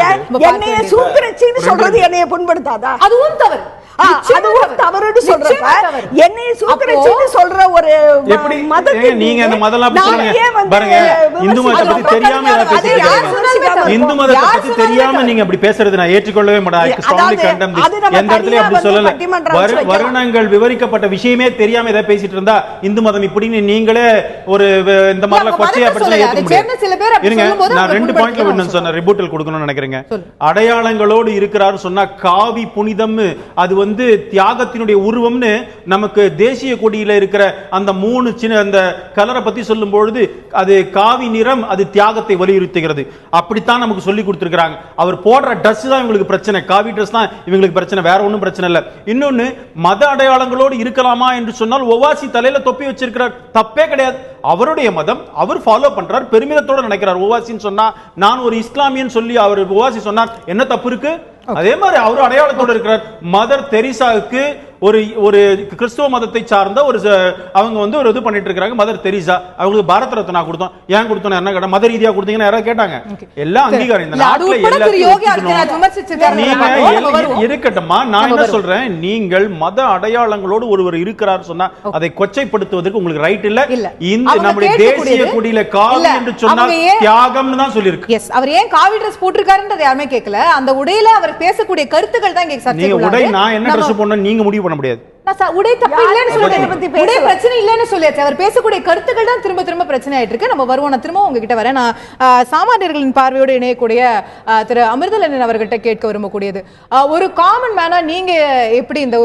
என்னைய சூத்திரச்சின்னு சொல்றது என்னைய புண்படுத்தாதா? அதுவும் தவறு. அதுவும் தவறுன்னு சொல்றப்ப என்னைய சூத்திரச்சின்னு சொல்ற ஒரு மதத்தை நீங்க அந்த மதலாம் சொல்லுங்க பாருங்க. இந்து மதத்தை பத்தி தெரியாம ஏதாவது பேசுறீங்க. இந்து மதத்தை பத்தி தெரியாம நீங்க அப்படி பேசுறது நான் ஏற்றுக்கொள்ளவே மாட்டேன். Strongly condemn this. எந்த இடத்துலயும் அப்படி சொல்லல. வருணங்கள் விவரிக்கப்பட்ட விஷயமே தெரியாம ஏதாவது பேசிட்டு இருந்தா இந்து மதம் இப்படின்னு நீங்களே ஒரு இந்த மாதிரி கொச்சையா பேசலாம் ஏத்துக்க முடியாது. இருங்க, நான் 2 பாயிண்ட்ல வின்னு சொன்ன ரிபூட்டல் கொடுக்கணும்னு நினைக்கிறேங்க. அடையாளங்களோடு இருக்கிறாரு சொன்னா காவி புனிதம், அது வந்து தியாகத்தினுடைய உருவம்னு நமக்கு தேசிய கொடியில இருக்கிற அந்த 3 சின்ன அந்த கலரை பத்தி சொல்லும் பொழுது அது காவி நிறம், அது தியாகத்தை வலியுறுத்துகிறது. அப்படித்தான் நமக்கு சொல்லி கொடுத்திருக்காங்க. அவர் போடுற ட்ரெஸ் தான் இவங்களுக்கு பிரச்சனை. காவி ட்ரெஸ் தான் இவங்களுக்கு பிரச்சனை, வேற ஒன்றும் பிரச்சனை இல்ல. இன்னொன்னு, மத அடையாளங்களோடு இருக்கலாமா என்று சொன்னால் ஒவாசி தலையில தொப்பி வச்சிருக்கிறார், தப்பே கிடையாது. அவருடைய மதம் அவர் ஃபாலோ பண்றார், பெருமிதத்தோட நினைக்கிறார். ஒவாசின்னு சொன்னா நான் ஒரு இஸ்லாமியன் சொல்லி அவர் ஒவாசி சொன்னார், என்ன தப்பு இருக்கு? அதே மாதிரி அவர் அடையாளத்தோடு இருக்கிறார். மதர் தெரீசாவுக்கு ஒரு கிறிஸ்துவ மதத்தை சார்ந்த ஒரு அவங்க வந்து ஒரு இது பண்ணிட்டு இருக்காங்க. மதர் தெரீசா அவங்களுக்கு பாரத ரத்னா கொடுத்தோம். ஏன் கொடுத்தோம்? என்ன கேட்டா மத ரீதியா கொடுத்தீங்கன்னு யாராவது கேட்டாங்க? எல்லாம் அங்கீகாரம். இந்த நாட்டுல இருக்கட்டுமா, நான் என்ன சொல்றேன், நீங்கள் மத அடையாளங்களோடு ஒருவர் இருக்கிறார் சொன்னா அதை கொச்சைப்படுத்துவதற்கு உங்களுக்கு ரைட் இல்ல. இந்த நம்முடைய தேசிய கொடியில காவி என்று சொன்னால் தியாகம்னு தான் சொல்லிருக்கு. அவர் ஏன் காவி ட்ரெஸ் போட்டிருக்காருன்றது யாருமே கேட்கல. அந்த உடையில அவர் பேசக்கூடிய கருத்துக்கள் தான் இங்க சர்ச்சை. நீங்க உடை நான் என்ன ட்ரெஸ் போடணும் நீங்க முடிவு பண்ண முடியாது. உடை தப்பு இல்லைன்னு சொல்றேன், உடை பிரச்சனை இல்லைன்னு சொல்லியாச்சு. அவர் பேசக்கூடிய கருத்துக்கள் தான் திரும்ப திரும்ப பிரச்சனை ஆயிட்டு இருக்கு. நம்ம வருவோம். நான் திரும்ப உங்ககிட்ட வரேன். நான் சாமானியர்களின் பார்வையோடு இணையக்கூடிய திரு அமிர்தலன் அவர்கள்ட்ட கேட்க விரும்பக்கூடியது, ஒரு காமன் மேனா நீங்க எப்படி இந்த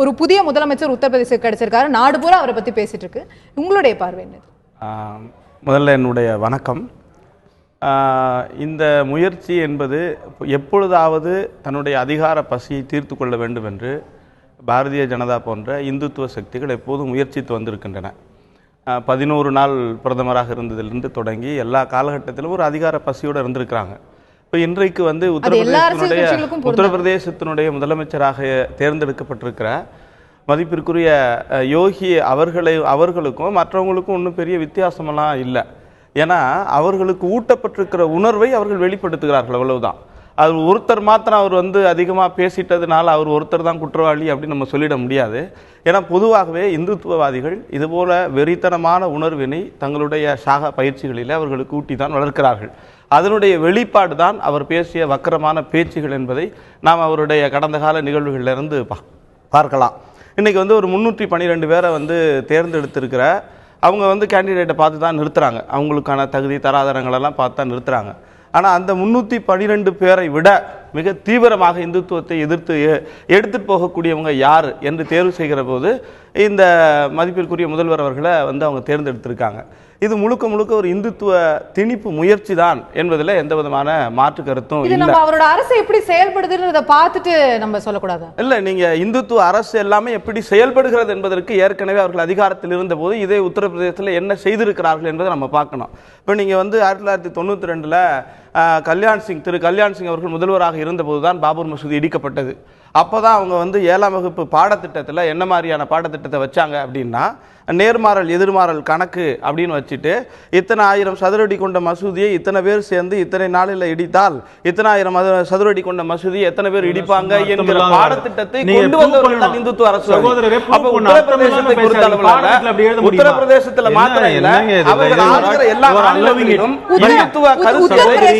ஒரு புதிய முதலமைச்சர் உத்தரப்பிரதேச கிடைச்சிருக்காரு, நாடு பூரா அவரை பத்தி பேசிட்டு இருக்கு, உங்களுடைய பார்வை என்ன? முதல்ல என்னுடைய வணக்கம். இந்த முயற்சி என்பது எப்பொழுதாவது தன்னுடைய அதிகார பசியை தீர்த்து கொள்ள வேண்டும் என்று பாரதிய ஜனதா போன்ற இந்துத்துவ சக்திகள் எப்போதும் முயற்சித்து வந்திருக்கின்றன. 11 நாள் பிரதமராக இருந்ததிலிருந்து தொடங்கி எல்லா காலகட்டத்திலும் ஒரு அதிகார பசியோடு இருந்திருக்கிறாங்க. இப்போ இன்றைக்கு வந்து உத்தரப்பிரதேசத்தினுடைய முதலமைச்சராக தேர்ந்தெடுக்கப்பட்டிருக்கிற மதிப்பிற்குரிய யோகி அவர்களுக்கும் மற்றவங்களுக்கும் ஒன்றும் பெரிய வித்தியாசமெல்லாம் இல்லை. ஏன்னா அவர்களுக்கு ஊட்டப்பட்டிருக்கிற உணர்வை அவர்கள் வெளிப்படுத்துகிறார்கள், அவ்வளவுதான். அவர் ஒருத்தர் மாத்திரம் அவர் வந்து அதிகமாக பேசிட்டதுனால அவர் ஒருத்தர் தான் குற்றவாளி அப்படின்னு நம்ம சொல்லிட முடியாது. ஏன்னா பொதுவாகவே இந்துத்துவவாதிகள் இதுபோல வெறித்தனமான உணர்வினை தங்களுடைய ஷாகா பயிற்சிகளில் அவர்களுக்கு ஊட்டி தான் வளர்க்கிறார்கள். அதனுடைய வெளிப்பாடு தான் அவர் பேசிய வக்கரமான பேச்சுகள் என்பதை நாம் அவருடைய கடந்த கால நிகழ்வுகளிலிருந்து பார்க்கலாம். இன்றைக்கி வந்து ஒரு 312 பேரை வந்து தேர்ந்தெடுத்திருக்கிற அவங்க வந்து கேண்டிடேட்டை பார்த்து தான் நிறுத்துகிறாங்க. அவங்களுக்கான தகுதி தராதரங்களெல்லாம் பார்த்து தான் நிறுத்துகிறாங்க. ஆனால் அந்த 312 பேரை விட மிக தீவிரமாக இந்துத்துவத்தை எதிர்த்து எடுத்துட்டு போகக்கூடியவங்க யார் என்று தேர்வு செய்கிற போது இந்த மதிப்பிற்குரிய முதல்வர் அவர்களை வந்து அவங்க தேர்ந்தெடுத்திருக்காங்க. இது முழுக்க முழுக்க ஒரு இந்துத்துவ திணிப்பு முயற்சி தான் என்பதில் எந்த விதமான மாற்று கருத்தும் இல்லை. நம்ம அவரோட அரசு எப்படி செயல்படுதுன்றதை பார்த்துட்டு நம்ம சொல்லக்கூடாது. இல்லை, நீங்க இந்துத்துவ அரசு எல்லாமே எப்படி செயல்படுகிறது என்பதற்கு ஏற்கனவே அவர்கள் அதிகாரத்தில் இருந்த போது இதே உத்தரப்பிரதேசத்தில் என்ன செய்திருக்கிறார்கள் என்பதை நம்ம பார்க்கணும். இப்போ நீங்க வந்து 1992 திரு கல்யாண் சிங் அவர்கள் முதல்வராக இருந்தபோது தான் பாபர் மசூதி இடிக்கப்பட்டது. அப்போதான் அவங்க வந்து 7ஆம் வகுப்பு பாடத்திட்டத்தில் என்ன மாதிரியான பாடத்திட்டத்தை வச்சாங்க அப்படின்னா, நேர்மாறல் எதிர்மாறல் கணக்கு அப்படின்னு வச்சுட்டு இத்தனை 1000 சதுரடி கொண்ட மசூதியை இத்தனை பேர் சேர்ந்து இத்தனை நாளில் இடித்தால் இத்தனை 1000 சதுரடி கொண்ட மசூதியை எத்தனை பேர் இடிப்பாங்க என்கிற பாடத்திட்டத்தை கொண்டு வந்தவர்கள் இந்துத்துவ அரசு. உத்தரப்பிரதேசத்தில் மாத்திரம் இல்ல, அவர்கள் ஆளுகிற எல்லா மாநிலங்களிலும் இந்துத்துவ கருத்துக்களை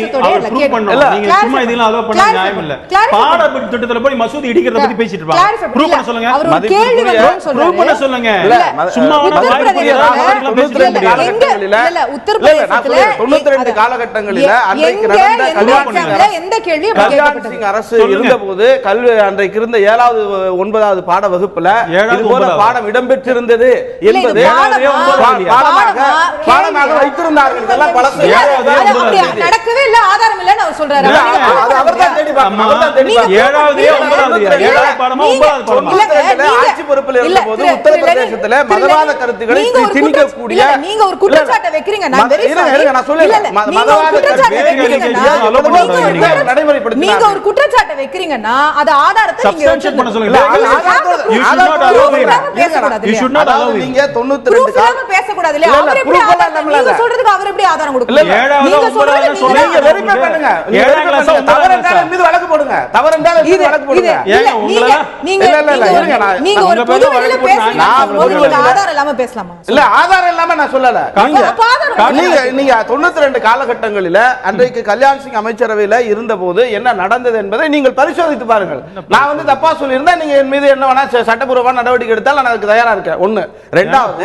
பாடத்திட்டத்தில் போய் மசூதி இடிக்கிறத பத்தி பேசிட்டு இருப்பாங்க. ப்ரூவ் பண்ண சொல்லுங்க. ப்ரூவ் பண்ண சொல்லுங்க. சும்மா 92 காலகட்டங்களில் அன்றைக்கு நடந்த கல்யாண் சிங் அரசு இருந்தபோது கல்வி அன்றைக்கு இருந்த 7வது 9வது பாட வகுப்புல இதுபோல பாடம் இடம்பெற்றிருந்தது என்பது பாடமாக வைத்திருந்தார்கள். இதெல்லாம் பழசு. நடக்கவே இல்ல, ஆதாரம் இல்லன்னு அவர் சொல்றாரு. அவர்தான் தேடி பார்க்கணும். 7வது பாடமா 9வது பாடமா ஆட்சி பொறுப்பில் இருந்தபோது உத்தரப்பிரதேசத்தில் மதவாத கருத்துக்களை திணிக்கக்கூடிய நீங்க ஒரு குற்றச்சாட்டை வைக்கிறீங்க. நான் நீங்க ஒரு குற்றச்சாட்டை வைக்கிறீங்கன்னா அது ஆதாரத்தை நீங்க சப்ஸ்டான்ஷியேட் பண்ண சொல்லுங்க. நீங்க 92 பேசக்கூடாது இல்லையா? நீங்க சொல்றதுக்கு அவர் எப்படி ஆதாரம் கொடுக்கணும்? நீங்க சொல்றீங்க சொல்லுங்க, வெரிஃபை பண்ணுங்க. தவறுண்டால் மீது வழக்கு போடுங்க. தவறுண்டால் மீது வழக்கு போடுங்க. நீங்க ஒரு பொது வழியில பேசுறீங்க. ஆதாரம் இல்லாம பேசலாமா? இல்ல, ஆதாரம் இல்லாம நான் சொல்லல. நீங்க 92 காலகட்டங்களில அன்றைக்கு கல்யாண் சிங் அமைச்சரவையில இருந்தபோது என்ன நடந்தது என்பதை நீங்கள் பரிசோதித்து பாருங்கள். நான் வந்து தப்பா சொல்லியிருந்தா நீங்க என் மீது என்ன வேணா சட்டப்பூர்வமான நடவடிக்கை எடுத்தால் நான் அதுக்கு தயாரா இருக்கேன். ஒண்ணு. ரெண்டாவது,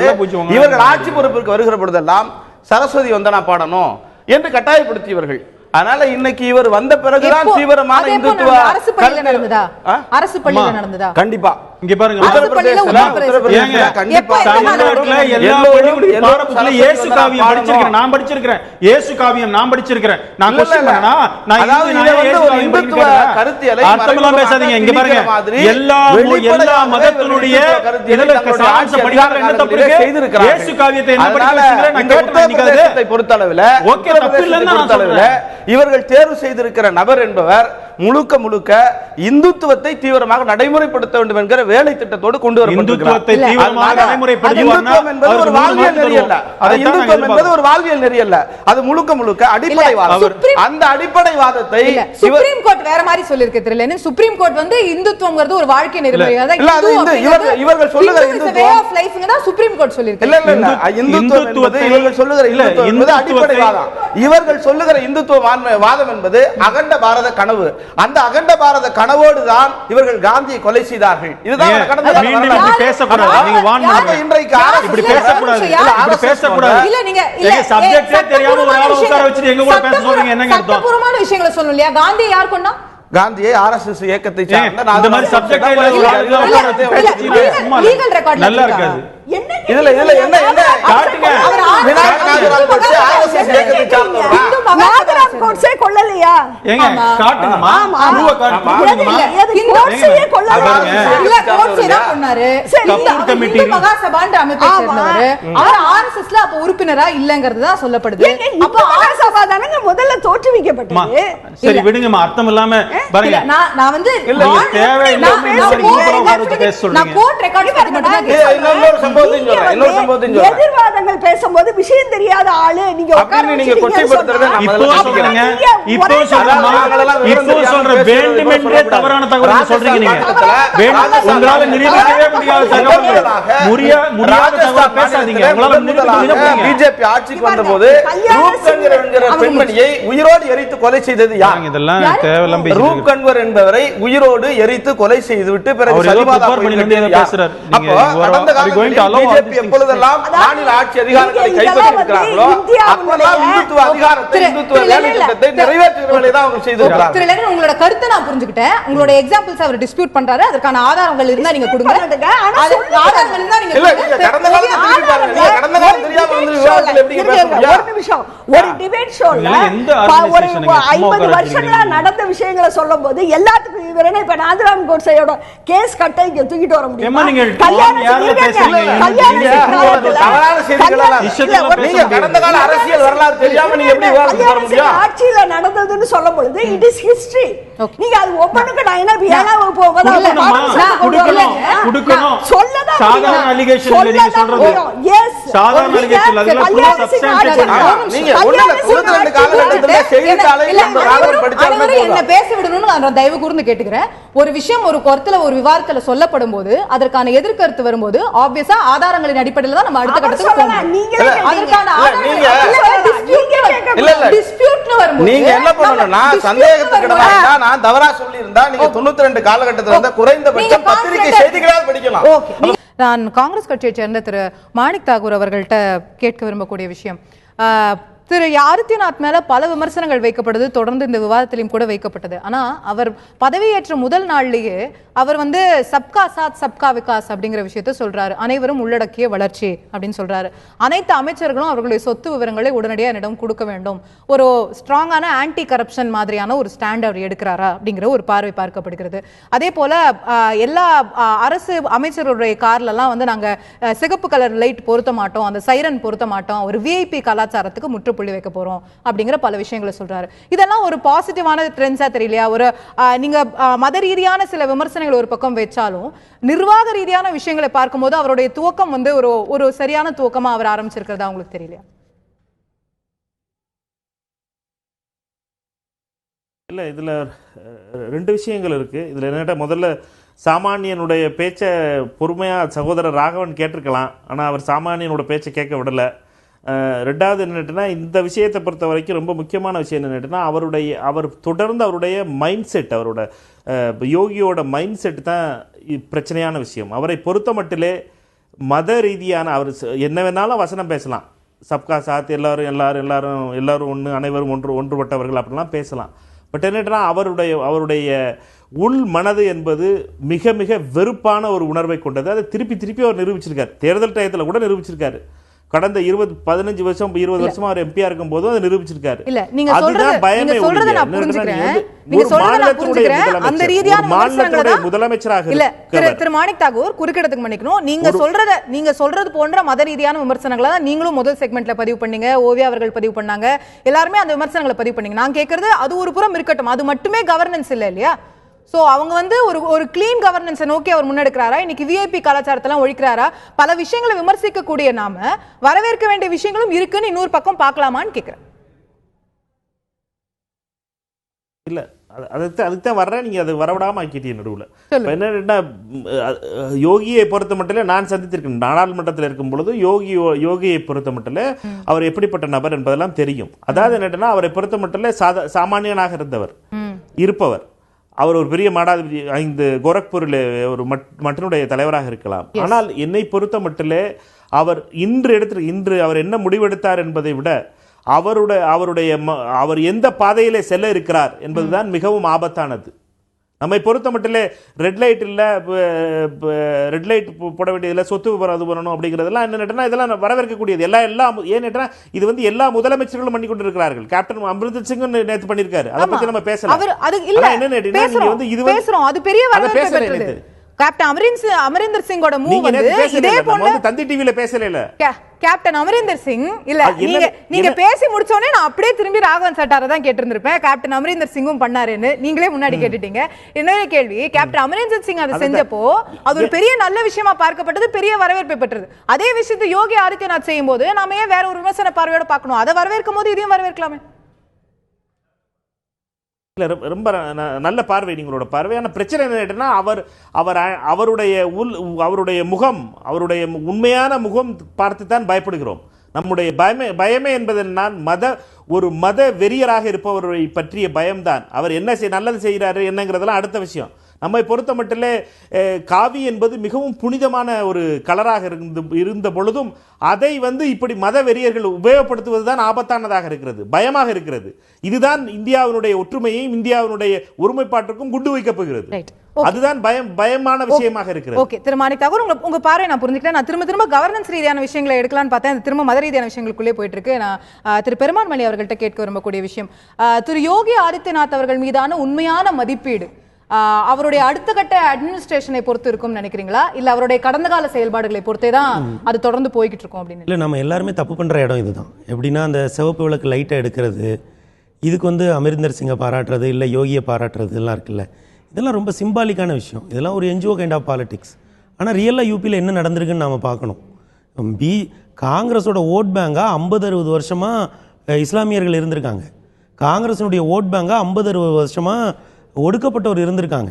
இவர்கள் ஆட்சி பொறுப்பிற்கு வருகிற பொழுதெல்லாம் சரஸ்வதி வந்தனா பாடணும் என்று கட்டாயப்படுத்தியவர்கள். அதனால இன்னைக்கு இவர் வந்த பிறகுதான் தீவிரமான இந்துத்துவ அரசு பள்ளியில நடந்ததா? அரசு பள்ளியில நடந்ததா? கண்டிப்பா. இங்க பாருங்க, கண்டிப்பா தமிழ்நாட்டுல எல்லா பள்ளிக்கூட பாடப்புத்தகத்துல இயேசு காவியம் படிச்சிருக்கேன். நான் படிச்சிருக்கேன். இயேசு காவியம் நான் படிச்சிருக்கேன். நான் क्वेश्चन பண்ணனா நான் இந்துத்துவ கருத்தியலை அர்த்தமெல்லாம் பேசாதீங்க. இங்க பாருங்க, எல்லா மதத்தினுடைய இதெல்லாம் சான்ஸ் படிக்கிறாங்க. என்ன தப்பு இருக்கு? இயேசு காவியத்தை என்ன படிக்க வச்சிருக்கீங்க? நான் கேட்டேன். பொறுத்தளவுல ஓகே, தப்பு இல்லன்னு நான் சொல்றேன். இவர்கள் தேர்வு செய்திருக்கிற நபர் என்பவர் முழுக்க முழுக்க இந்துத்துவத்தை தீவிரமாக நடைமுறைப்படுத்த வேண்டும் என்கிற வேலை திட்டத்தோடு கொண்டு வரப்பட்டிருக்கிறார். இந்துத்துவம் என்பது ஒரு வாழ்வியல் நெறி அல்ல. இந்துத்துவம் என்பது ஒரு வாழ்வியல் நெறி அல்ல. அது முழுக்க முழுக்க அடிப்படைவாதம். அந்த அடிப்படைவாதத்தை சுப்ரீம் கோர்ட் வேற மாதிரி சொல்லிருக்கு. தெரியல, சுப்ரீம் கோர்ட் வந்து இந்துத்துவம்ங்கிறது ஒரு வாழ்க்கை நெறிமுறை. இவர்கள் சொல்லுகிற இந்துத்துவம் சுப்ரீம் கோர்ட் சொல்லிருக்கு. இல்ல இல்ல, இந்துத்துவம் என்பது இவர்கள் சொல்லுகிற இந்துத்துவம் என்பது அடிப்படைவாதம். இவர்கள் சொல்லுகிற இந்துத்துவ வாதம் என்பது அகண்ட பாரத கனவு. அந்த அகண்ட பாரத கனவோடு தான் இவர்கள் காந்தியை கொலை செய்தார்கள். இதுதான் பேசக்கூடாது. நீங்க வான் இன்றைக்கு இப்படி பேசக்கூடாது. இப்படி பேசக்கூடாது. இல்ல, நீங்க சப்ஜெக்ட்டே தெரியாம ஒரு ஆளை உட்கார வச்சிட்டு எங்க கூட பேச சொல்றீங்க? என்னங்க அர்த்தம்? சட்டபூர்வமான விஷயங்களை சொல்லணும் இல்லையா? காந்தியை யார் கொன்னா? காந்தியை ஆர்எஸ்எஸ் இயக்கத்தை சார்ந்த இந்த மாதிரி சப்ஜெக்ட் இல்ல லீகல் ரெக்கார்ட் நல்லா இருக்காது. இதுல என்ன என்ன காட்டுங்க. விநாயகர் கோட்சே ஆர்எஸ்எஸ் இயக்கத்தை சார்ந்தவரா? விநாயகர் கோட்சே கொல்லலையா? ஏங்க காட்டுங்கமா. ப்ரூவ காட்டுங்கமா. கோட்சே கொல்லல. இல்ல, கோட்சே தான் கொன்னாரு. கபூர் கமிட்டி மகாசபான்ற அமைப்பை சேர்ந்தவர். அவர் ஆர்எஸ்எஸ்ல அப்ப உறுப்பினரா இல்லங்கிறது தான் சொல்லப்படுது. அப்ப மகாசபா தானங்க முதல்ல தோற்றுவிக்கப்பட்டது. சரி விடுங்கமா, அர்த்தம் இல்லாம பாருங்க. நான் வந்து தேவையில்லை நான் கோர்ட் ரெக்கார்ட் பத்தி மட்டும் தான் இன்னொரு எதிர்வாதங்கள் பேசும்போது விஷயம் தெரியாத ஆளு நீங்க நீங்க கொச்சைப்படுத்துறத நான் முதல்ல இப்போ இப்போ சொல்ற வேண்டுமென்றே தவறான தகவல் சொல்றீங்க நீங்க. உங்களால நிரூபிக்கவே முடியாத தகவல், முடியாத தகவல் பேசாதீங்க. உங்களால நிரூபிக்க பிஜேபி ஆட்சிக்கு வந்தபோது ரூப் கன்வர் என்கிற பெண்மணியை உயிரோடு எரித்து கொலை செய்தது யார்? இதெல்லாம் தேவையில்லாம் பேசுறீங்க. ரூப் கன்வர் என்பவரை உயிரோடு எரித்து கொலை செய்துவிட்டு பிறகு சதிவாதா பேசுறார். அப்போ கடந்த காலங்களில் பிஜேபி எப்பொழுதெல்லாம் மாநில ஆட்சி அதிகாரங்களை கைப்பற்றி இருக்கிறார்களோ அப்பெல்லாம் இந்துத்துவ அதிகாரத்தை, இந்துத்துவ வேலை திட்டத்தை நிறைவேற்றுகிறவர்களை தான் அவங்க செய்திருக்கிறாங்க. திரு லெனின், உங்களோட கருத்தை நான் புரிஞ்சுக்கிட்டேன். உங்களோட எக்ஸாம்பிள்ஸ் அவர் டிஸ்பியூட் பண்றாரு. அதற்கான ஆதாரங்கள் இருந்தா நீங்க கொடுங்க. ஆதாரங்கள் இருந்தா நீங்க இல்ல, நீங்க கடந்த காலத்தை திருப்பி பாருங்க. நீங்க கடந்த காலம் தெரியாம வந்து விவாதத்துல எப்படி பேச முடியும்? ஒரு நிமிஷம், ஒரு டிபேட் ஷோல ஒரு 50 வருஷங்களா நடந்த விஷயங்களை சொல்லும்போது எல்லாத்துக்கும் இவரே இப்ப நாதராம் கோட்சேயோட கேஸ் கட்டை இங்க தூக்கிட்டு வர முடியும். நீங்க கடந்த கால அரசியல் வரலாறு தெரியாம நீங்க எப்படி விவாதத்துக்கு வர முடியும்? ஆட்சியில நடந்ததுன்னு சொல்லும் பொழுது இட் இஸ் ஹிஸ்டரி. நீங்க அது ஒவ்வொன்றுக்கு நான் என்ன ஏழாவது கொடுக்கணும். சாதாரண அலிகேஷன் நீங்க சொல்றது சாதாரண அலிகேஷன் அதுல ஃபுல்லா சப்ஸ்டான்ஷியேட் பண்ணுங்க. நீங்க ஒண்ணுல 92 காலகட்டத்துல செய்தித்தாளை நம்ம ராகவன் படிச்சாலுமே போதும். என்ன பேச விடணும்னு நான் தயவு கூர்ந்து கேட்டுக்கிறேன். ஒரு விஷயம் ஒரு கோர்ட்ல ஒரு விவாதத்துல சொல்லப்படும் போது அதற்கான எதிர்கருத்து வரும்போது ஆப்வியஸா ஆதாரங்களின் அடிப்படையில் தான் நம்ம அடுத்த கட்டத்துக்கு போகணும். அதற்கான டிஸ்பியூட்ல வரும்போது நீங்க என்ன பண்ணணும்னா சந்தேகத்துக்கு இடமா நான் தவறா சொல்லி இருந்தா நீங்க 92 காலகட்டத்துல இருந்த குறைந்தபட்சம் பத்திரிகை செய்திகளால் படிக்கலாம். நான் காங்கிரஸ் கட்சியை சேர்ந்த திரு மாணிக் தாகூர் அவர்கள்ட்ட கேட்க விரும்பக்கூடிய விஷயம், திரு ஆதித்யநாத் மேல பல விமர்சனங்கள் வைக்கப்படுது, தொடர்ந்து இந்த விவாதத்திலையும் கூட வைக்கப்பட்டது. ஆனா அவர் பதவியேற்ற முதல் நாள்லயே அவர் வந்து சப்கா சாத் சப்கா விகாஸ் அப்படிங்கிற விஷயத்த சொல்றாரு. அனைவரும் உள்ளடக்கிய வளர்ச்சி அப்படின்னு சொல்றாரு. அனைத்து அமைச்சர்களும் அவர்களுடைய சொத்து விவரங்களை உடனடியாக என்னிடம் கொடுக்க வேண்டும். ஒரு ஸ்ட்ராங்கான ஆன்டி கரப்ஷன் மாதிரியான ஒரு ஸ்டாண்ட் அவர் எடுக்கிறாரா அப்படிங்கிற ஒரு பார்வை பார்க்கப்படுகிறது. அதே போல எல்லா அரசு அமைச்சர்களுடைய கார்ல எல்லாம் வந்து நாங்க சிகப்பு கலர் லைட் பொருத்த மாட்டோம், அந்த சைரன் பொருத்த மாட்டோம், ஒரு விஐபி கலாச்சாரத்துக்கு முற்றுப்புள்ளி வைக்க போறோம் அப்படிங்கிற பல விஷயங்களை சொல்றாரு. இதெல்லாம் ஒரு பாசிட்டிவான ட்ரெண்ட்ஸா தெரியலையா? ஒரு நீங்க மத ரீதியான சில விமர்சனங்கள் ஒரு பக்கம் வச்சாலும் நிர்வாக ரீதியான விஷயங்களை பார்க்கும்போது அவருடைய துவக்கம் வந்து ஒரு சரியான துவக்கமா அவர் ஆரம்பிச்சிருக்கிறதா உங்களுக்கு தெரியலையா? இல்ல, இதுல ரெண்டு விஷயங்கள் இருக்கு. இதுல என்னட்ட முதல்ல சாமானியனுடைய பேச்சை பொறுமையா சகோதரர் ராகவன் கேட்டிருக்கலாம். ஆனா அவர் சாமானியனோட பேச்சை கேட்க விடல. ரெண்டாவது என்னட்டுனா இந்த விஷயத்தை பொறுத்த வரைக்கும் ரொம்ப முக்கியமான விஷயம் என்னட்டுனா அவர் தொடர்ந்து அவருடைய மைண்ட் செட், அவரோட யோகியோட மைண்ட் செட் தான் பிரச்சனையான விஷயம். அவரை பொறுத்த மட்டிலே மத ரீதியான அவர் என்ன வேணாலும் வசனம் பேசலாம், சப்கா சாத், எல்லாரும் ஒன்று, அனைவரும் ஒன்றுபட்டவர்கள் அப்படிலாம் பேசலாம். பட் என்னட்டுனா அவருடைய உள் மனது என்பது மிக மிக வெறுப்பான ஒரு உணர்வை கொண்டது. அதை திருப்பி அவர் நிரூபிச்சிருக்காரு. தேர்தல் டயத்தில் கூட நிரூபிச்சிருக்காரு. கடந்த 15 வருஷம் 20 வருஷமா அவர் எம்பியா இருக்கும் போது அதை நிரூபிச்சிருக்காரு. இல்ல, நீங்க சொல்றத நான் புரிஞ்சுக்கிறேன். நீங்க சொல்றத நான் புரிஞ்சுக்கிறேன். அந்த ரீதியான விமர்சனங்களை முதலமைச்சராக இல்ல திரு மாணிக் தாகூர் குறுக்கிடத்துக்கு மன்னிக்கணும். நீங்க சொல்றது போன்ற மத ரீதியான விமர்சனங்களை தான் நீங்களும் முதல் செக்மெண்ட்ல பதிவு பண்ணீங்க, ஓவியா அவர்கள் பதிவு பண்ணாங்க, எல்லாருமே அந்த விமர்சனங்களை பதிவு பண்ணீங்க. நான் கேட்கறது அது ஒரு புறம் இருக்கட்டும், அது மட்டுமே கவர்னன்ஸ் இல்ல இல்லையா? சோ அவங்க வந்து ஒரு கிளீன் கவர்னன்ஸை நோக்கி அவர் முன்னெடுக்கிறாரா? இன்னைக்கு விஐபி கலாச்சாரத்தெல்லாம் ஒழிக்கிறாரா? பல விஷயங்களை விமர்சிக்க கூடிய நாம வரவேற்க வேண்டிய விஷயங்களும் இருக்குன்னு இன்னொரு பக்கம் பார்க்கலாமான்னு கேட்கிறேன். இல்ல, அதுதான் வர்றேன். நீங்க அதை வரவிடாம ஆக்கிட்டீங்க நடுவில். என்னன்னா யோகியை பொறுத்த மட்டும் நான் சந்தித்திருக்கேன். நாடாளுமன்றத்தில் இருக்கும் பொழுது யோகியை பொறுத்த மட்டும் அவர் எப்படிப்பட்ட நபர் என்பதெல்லாம் தெரியும். அதாவது என்னன்னா அவரை பொறுத்த மட்டும் சாமானியனாக இருப்பவர். அவர் ஒரு பெரிய மாடாதிபதி 5 கோரக்பூரில் ஒரு மற்றனுடைய தலைவராக இருக்கலாம். ஆனால் என்னை பொறுத்த மட்டிலே அவர் இன்று அவர் என்ன முடிவெடுத்தார் என்பதை விட அவர் எந்த பாதையிலே செல்ல இருக்கிறார் என்பதுதான் மிகவும் ஆபத்தானது. நம்மை பொறுத்த மட்டிலே ரெட் லைட் போட வேண்டியதில்லை, சொத்து விவரம் அது பண்ணணும் அப்படிங்கிறதெல்லாம் என்னன்னா இதெல்லாம் வரவேற்கக்கூடியது. எல்லாம் ஏன்னா இது வந்து எல்லா முதலமைச்சர்களும் பண்ணி கொண்டு இருக்கிறார்கள். கேப்டன் அமிர்தர் சிங் நேற்று பண்ணியிருக்காரு. அதை பத்தி நம்ம பேசலாம். கேப்டன் அமரிந்தர் சிங்கோட மூவ் வந்து இதே போல தந்தி டிவில பேசல. கேப்டன் அமரிந்தர் சிங் இல்ல, நீங்க பேசி முடிச்ச உடனே நான் அப்படியே திரும்பி ராகவன் சட்டாரை தான் கேட்டிருந்திருப்பேன். கேப்டன் அமரிந்தர் சிங்கும் பண்ணாருன்னு நீங்களே முன்னாடி கேட்டுட்டீங்க. இன்னொரு கேள்வி, கேப்டன் அமரிந்தர் சிங் அதை செஞ்சப்போ அது ஒரு பெரிய நல்ல விஷயமா பார்க்கப்பட்டது, பெரிய வரவேற்பை பெற்றது. அதே விஷயத்தை யோகி ஆதித்யநாத் செய்யும் போது நாம ஏன் வேற ஒரு விமர்சன பார்வையோட பார்க்கணும்? அதை வரவேற்கும் போது இதையும் வரவேற்கலாமே. இல்லை, ரொம்ப நல்ல பார்வை நீங்களோட பார்வையான பிரச்சனை என்னன்னா அவருடைய முகம், அவருடைய உண்மையான முகம் பார்த்து தான் பயப்படுகிறோம். நம்முடைய பயமே என்பது ஒரு மத வெறியராக இருப்பவரை பற்றிய பயம்தான். அவர் என்ன நல்லது செய்கிறாரு என்னங்கிறதெல்லாம் அடுத்த விஷயம். நம்மை பொறுத்த மட்டிலே காவி என்பது மிகவும் புனிதமான ஒரு கலராக இருந்த பொழுதும் அதை இப்படி மத வெறியர்கள் உபயோகப்படுத்துவதுதான் ஆபத்தானதாக இருக்கிறது, பயமாக இருக்கிறது. இதுதான் இந்தியாவினுடைய ஒற்றுமையையும் இந்தியாவினுடைய ஒருமைப்பாட்டுக்கும் குண்டு வைக்கப் போகிறது. அதுதான் பயமான விஷயமாக இருக்கிறது. ஓகே, திரு மாணிக் தாகூர், உங்க பார்வை நான் புரிஞ்சுக்கிறேன். நான் திரும்ப கவர்னன்ஸ் ரீதியான விஷயங்களை எடுக்கலாம்னு பார்த்தேன், திரும்ப மத ரீதியான விஷயங்களுக்குள்ளே போயிட்டு இருக்கு. நான் திரு பெருமாள் மணி அவர்கள்ட்ட கேட்க விரும்பக்கூடிய விஷயம், திரு யோகி ஆதித்யநாத் அவர்கள் மீதான உண்மையான மதிப்பீடு அவருடைய அடுத்த கட்ட அட்மினிஸ்ட்ரேஷனை பொறுத்து இருக்கும் நினைக்கிறீங்களா, இல்ல அவருடைய கடந்த கால செயல்பாடுகளை பொறுத்தே தான் அது தொடர்ந்து போய்கிட்டு இருக்கும் அப்படின்னு? இல்லை, நம்ம எல்லாருமே தப்பு பண்ற இடம் இதுதான். எப்படின்னா, அந்த சிவப்பு விளக்கு லைட்டை எடுக்கிறது, இதுக்கு அமரிந்தர் சிங்கை பாராட்டுறது, இல்லை யோகியை பாராட்டுறது எல்லாம் இருக்குல்ல, இதெல்லாம் ரொம்ப சிம்பாலிக்கான விஷயம். இதெல்லாம் ஒரு என்ஜிஓ கைண்ட் ஆஃப் பாலிடிக்ஸ். ஆனால் ரியலாக யூபியில் என்ன நடந்திருக்குன்னு நாம் பார்க்கணும். காங்கிரஸோட ஓட் பேங்காக 50-60 வருஷமாக இஸ்லாமியர்கள் இருந்திருக்காங்க. காங்கிரஸினுடைய ஓட் பேங்காக 50-60 வருஷமாக ஒடுக்கப்பட்டவர் இருந்திருக்காங்க.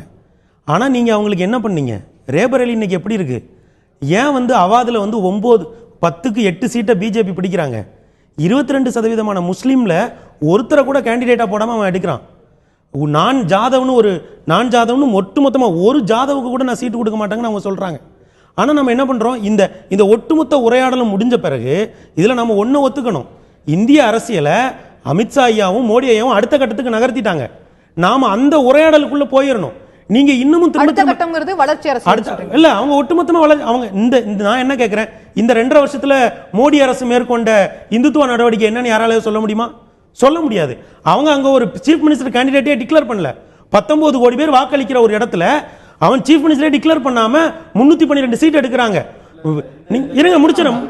ஆனால் நீங்கள் அவங்களுக்கு என்ன பண்ணீங்க? ரேபர் அலி இன்னைக்கு எப்படி இருக்குது? ஏன் அவாதில் 9-10க்கு 8 சீட்டை பிஜேபி பிடிக்கிறாங்க? 22% முஸ்லீமில் ஒருத்தரை கூட கேண்டிடேட்டாக போடாமல் அவன் எடுக்கிறான். நான் ஜாதவ்னு ஒட்டுமொத்தமாக ஒரு ஜாதவுக்கு கூட நான் சீட்டு கொடுக்க மாட்டாங்கன்னு அவங்க சொல்கிறாங்க. ஆனால் நம்ம என்ன பண்ணுறோம்? இந்த ஒட்டுமொத்த உரையாடலும் முடிஞ்ச பிறகு இதில் நம்ம ஒன்று ஒத்துக்கணும். இந்திய அரசியலை அமித்ஷா ஐயாவும் மோடி ஐயாவும் அடுத்த கட்டத்துக்கு நகர்த்திட்டாங்க. நாம அந்த உரையாடலுக்குள்ள போயிடணும். நீங்க இன்னமும் வளர்ச்சி இல்ல, அவங்க ஒட்டுமொத்தமா அவங்க நான் என்ன கேட்கிறேன், இந்த 2.5 வருஷத்துல மோடி அரசு மேற்கொண்ட இந்துத்துவ நடவடிக்கை என்னன்னு யாராலையும் சொல்ல முடியுமா? சொல்ல முடியாது. அவங்க அங்க ஒரு சீஃப் மினிஸ்டர் கேண்டிடேட்டே டிக்ளேர் பண்ணல. 19 கோடி பேர் வாக்களிக்கிற ஒரு இடத்துல அவன் சீஃப் மினிஸ்டரே டிக்ளேர் பண்ணாம 312 சீட் எடுக்கிறாங்க. இருங்க முடிச்சிடும்.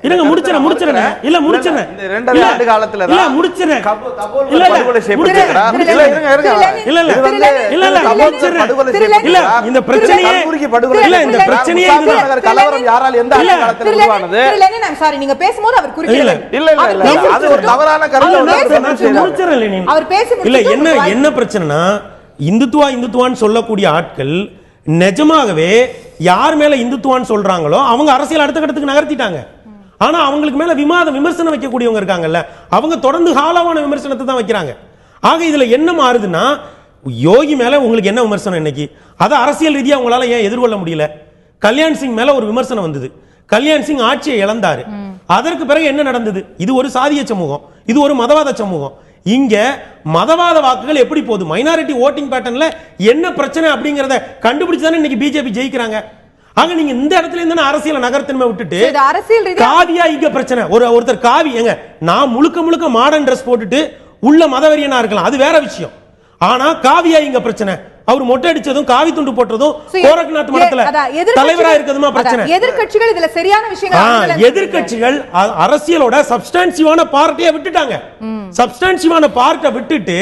இருங்க முடிச்சறேன். இல்ல முடிச்சறேன். இந்த 2 ஆண்டு காலத்துல இல்ல முடிச்சறேன். இல்ல படுகொலை செய்யப்பட்டிருக்கிறா. இல்ல இந்த பிரச்சனையே இல்ல, இந்த பிரச்சனையே இதுதான். கலவரம் யாரால் எந்த காலத்துல உருவானது? சாரி, நீங்க பேசும்போது அவர் குறுக்கிடல. இல்ல அது ஒரு தவறான கருத்து. முடிச்சறேன் அவர் பேசி. இல்ல என்ன பிரச்சனைனா, இந்துத்துவான்னு சொல்லக்கூடிய ஆட்கள் நிஜமாகவே யார் மேல இந்துத்துவான்னு சொல்றாங்களோ அவங்க அரசியல் அடுத்த கட்டத்துக்கு நகர்த்திட்டாங்க. ஆனா அவங்களுக்கு மேல விமர்சனம் வைக்கக்கூடியவங்க இருக்காங்கல்ல, அவங்க தொடர்ந்து ஹாலவான விமர்சனத்தை தான் வைக்கிறாங்க. ஆக இதுல என்ன மாறுதுன்னா, யோகி மேல உங்களுக்கு என்ன விமர்சனம் இன்னைக்கு? அதை அரசியல் ரீதியா உங்களால ஏன் எதிர்கொள்ள முடியல? கல்யாண் சிங் மேல ஒரு விமர்சனம் வந்தது. கல்யாண் சிங் ஆட்சியை இழந்தாரு. அதற்கு பிறகு என்ன நடந்தது? இது ஒரு சாதிய சமூகம், இது ஒரு மதவாத சமூகம். இங்க மதவாத வாக்குகள் எப்படி போகுது, மைனாரிட்டி ஓட்டிங் பேட்டர்ன்ல என்ன பிரச்சனை அப்படிங்கறத கண்டுபிடிச்சு தானே இன்னைக்கு பிஜேபி ஜெயிக்கிறாங்க. ஆக நீங்க இந்த இடத்துல இருந்து அரசியல் நகர்த்தன்மை விட்டுட்டு காவியா இங்க பிரச்சனை. ஒருத்தர் காவி எங்க, நான் முழுக்க மாடர்ன் ட்ரெஸ் போட்டுட்டு உள்ள மதவெறியனா இருக்கலாம், அது வேற விஷயம். ஆனா காவியா இங்க பிரச்சனை. அவர் மொட்டை அடிச்சதும் காவி துண்டு போட்டதும் கோரக்நாத் மடத்துல தலைவரா இருக்கிறதுமா பிரச்சனை. எதிர்க்கட்சிகள் இதுல சரியான விஷயங்கள், எதிர்க்கட்சிகள் அரசியலோட சப்ஸ்டான்சிவான பார்ட்டியை விட்டுட்டாங்க. சப்ஸ்டான்சிவான பார்ட்டை விட்டுட்டு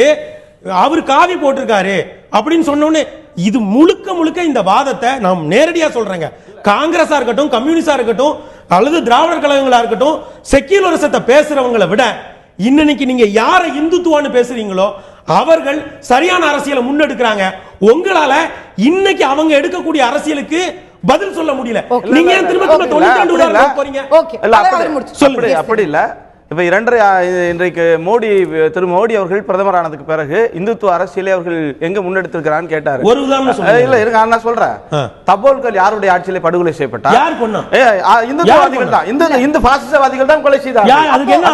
அவர் காவி போட்டிருக்காரு அப்படின்னு சொன்னோன்னு, இது முழுக்க இந்த வாதத்தை நாம் நேரடியா சொல்றேங்க. காங்கிரஸா இருக்கட்டும், கம்யூனிஸ்டா இருக்கட்டும், அல்லது திராவிடர் கழகங்களா இருக்கட்டும், செக்யூலரிசத்தை பேசுறவங்களை விட இன்னைக்கு நீங்க யார இந்துத்துவான்னு பேசுறீங்களோ அவர்கள் சரியான அரசியலை முன்னெடுக்கிறாங்க. உங்களால இன்னைக்கு அவங்க எடுக்கக்கூடிய அரசியலுக்கு பதில் சொல்ல முடியல. நீங்க ஏன் திரும்ப 92 உதாரணம் போறீங்க? அப்படி இல்ல. இப்ப இன்றைக்கு திரு மோடி அவர்கள் பிரதமர் ஆனதுக்கு பிறகு இந்துத்துவ அரசியலை அவர்கள் எங்க முன்னெடுத்திருக்கிறான்னு கேட்டாரு. ஒரு உதாரணம் இல்ல இருங்க, நான் சொல்றேன். தபோல்கர் யாருடைய ஆட்சியிலே படுகொலை செய்யப்பட்டார்? யார் கொன்னா? இந்துத்துவவாதிகள் தான், இந்து பாசிசவாதிகள் தான் கொலை செய்தார்கள். அதுக்கு என்ன?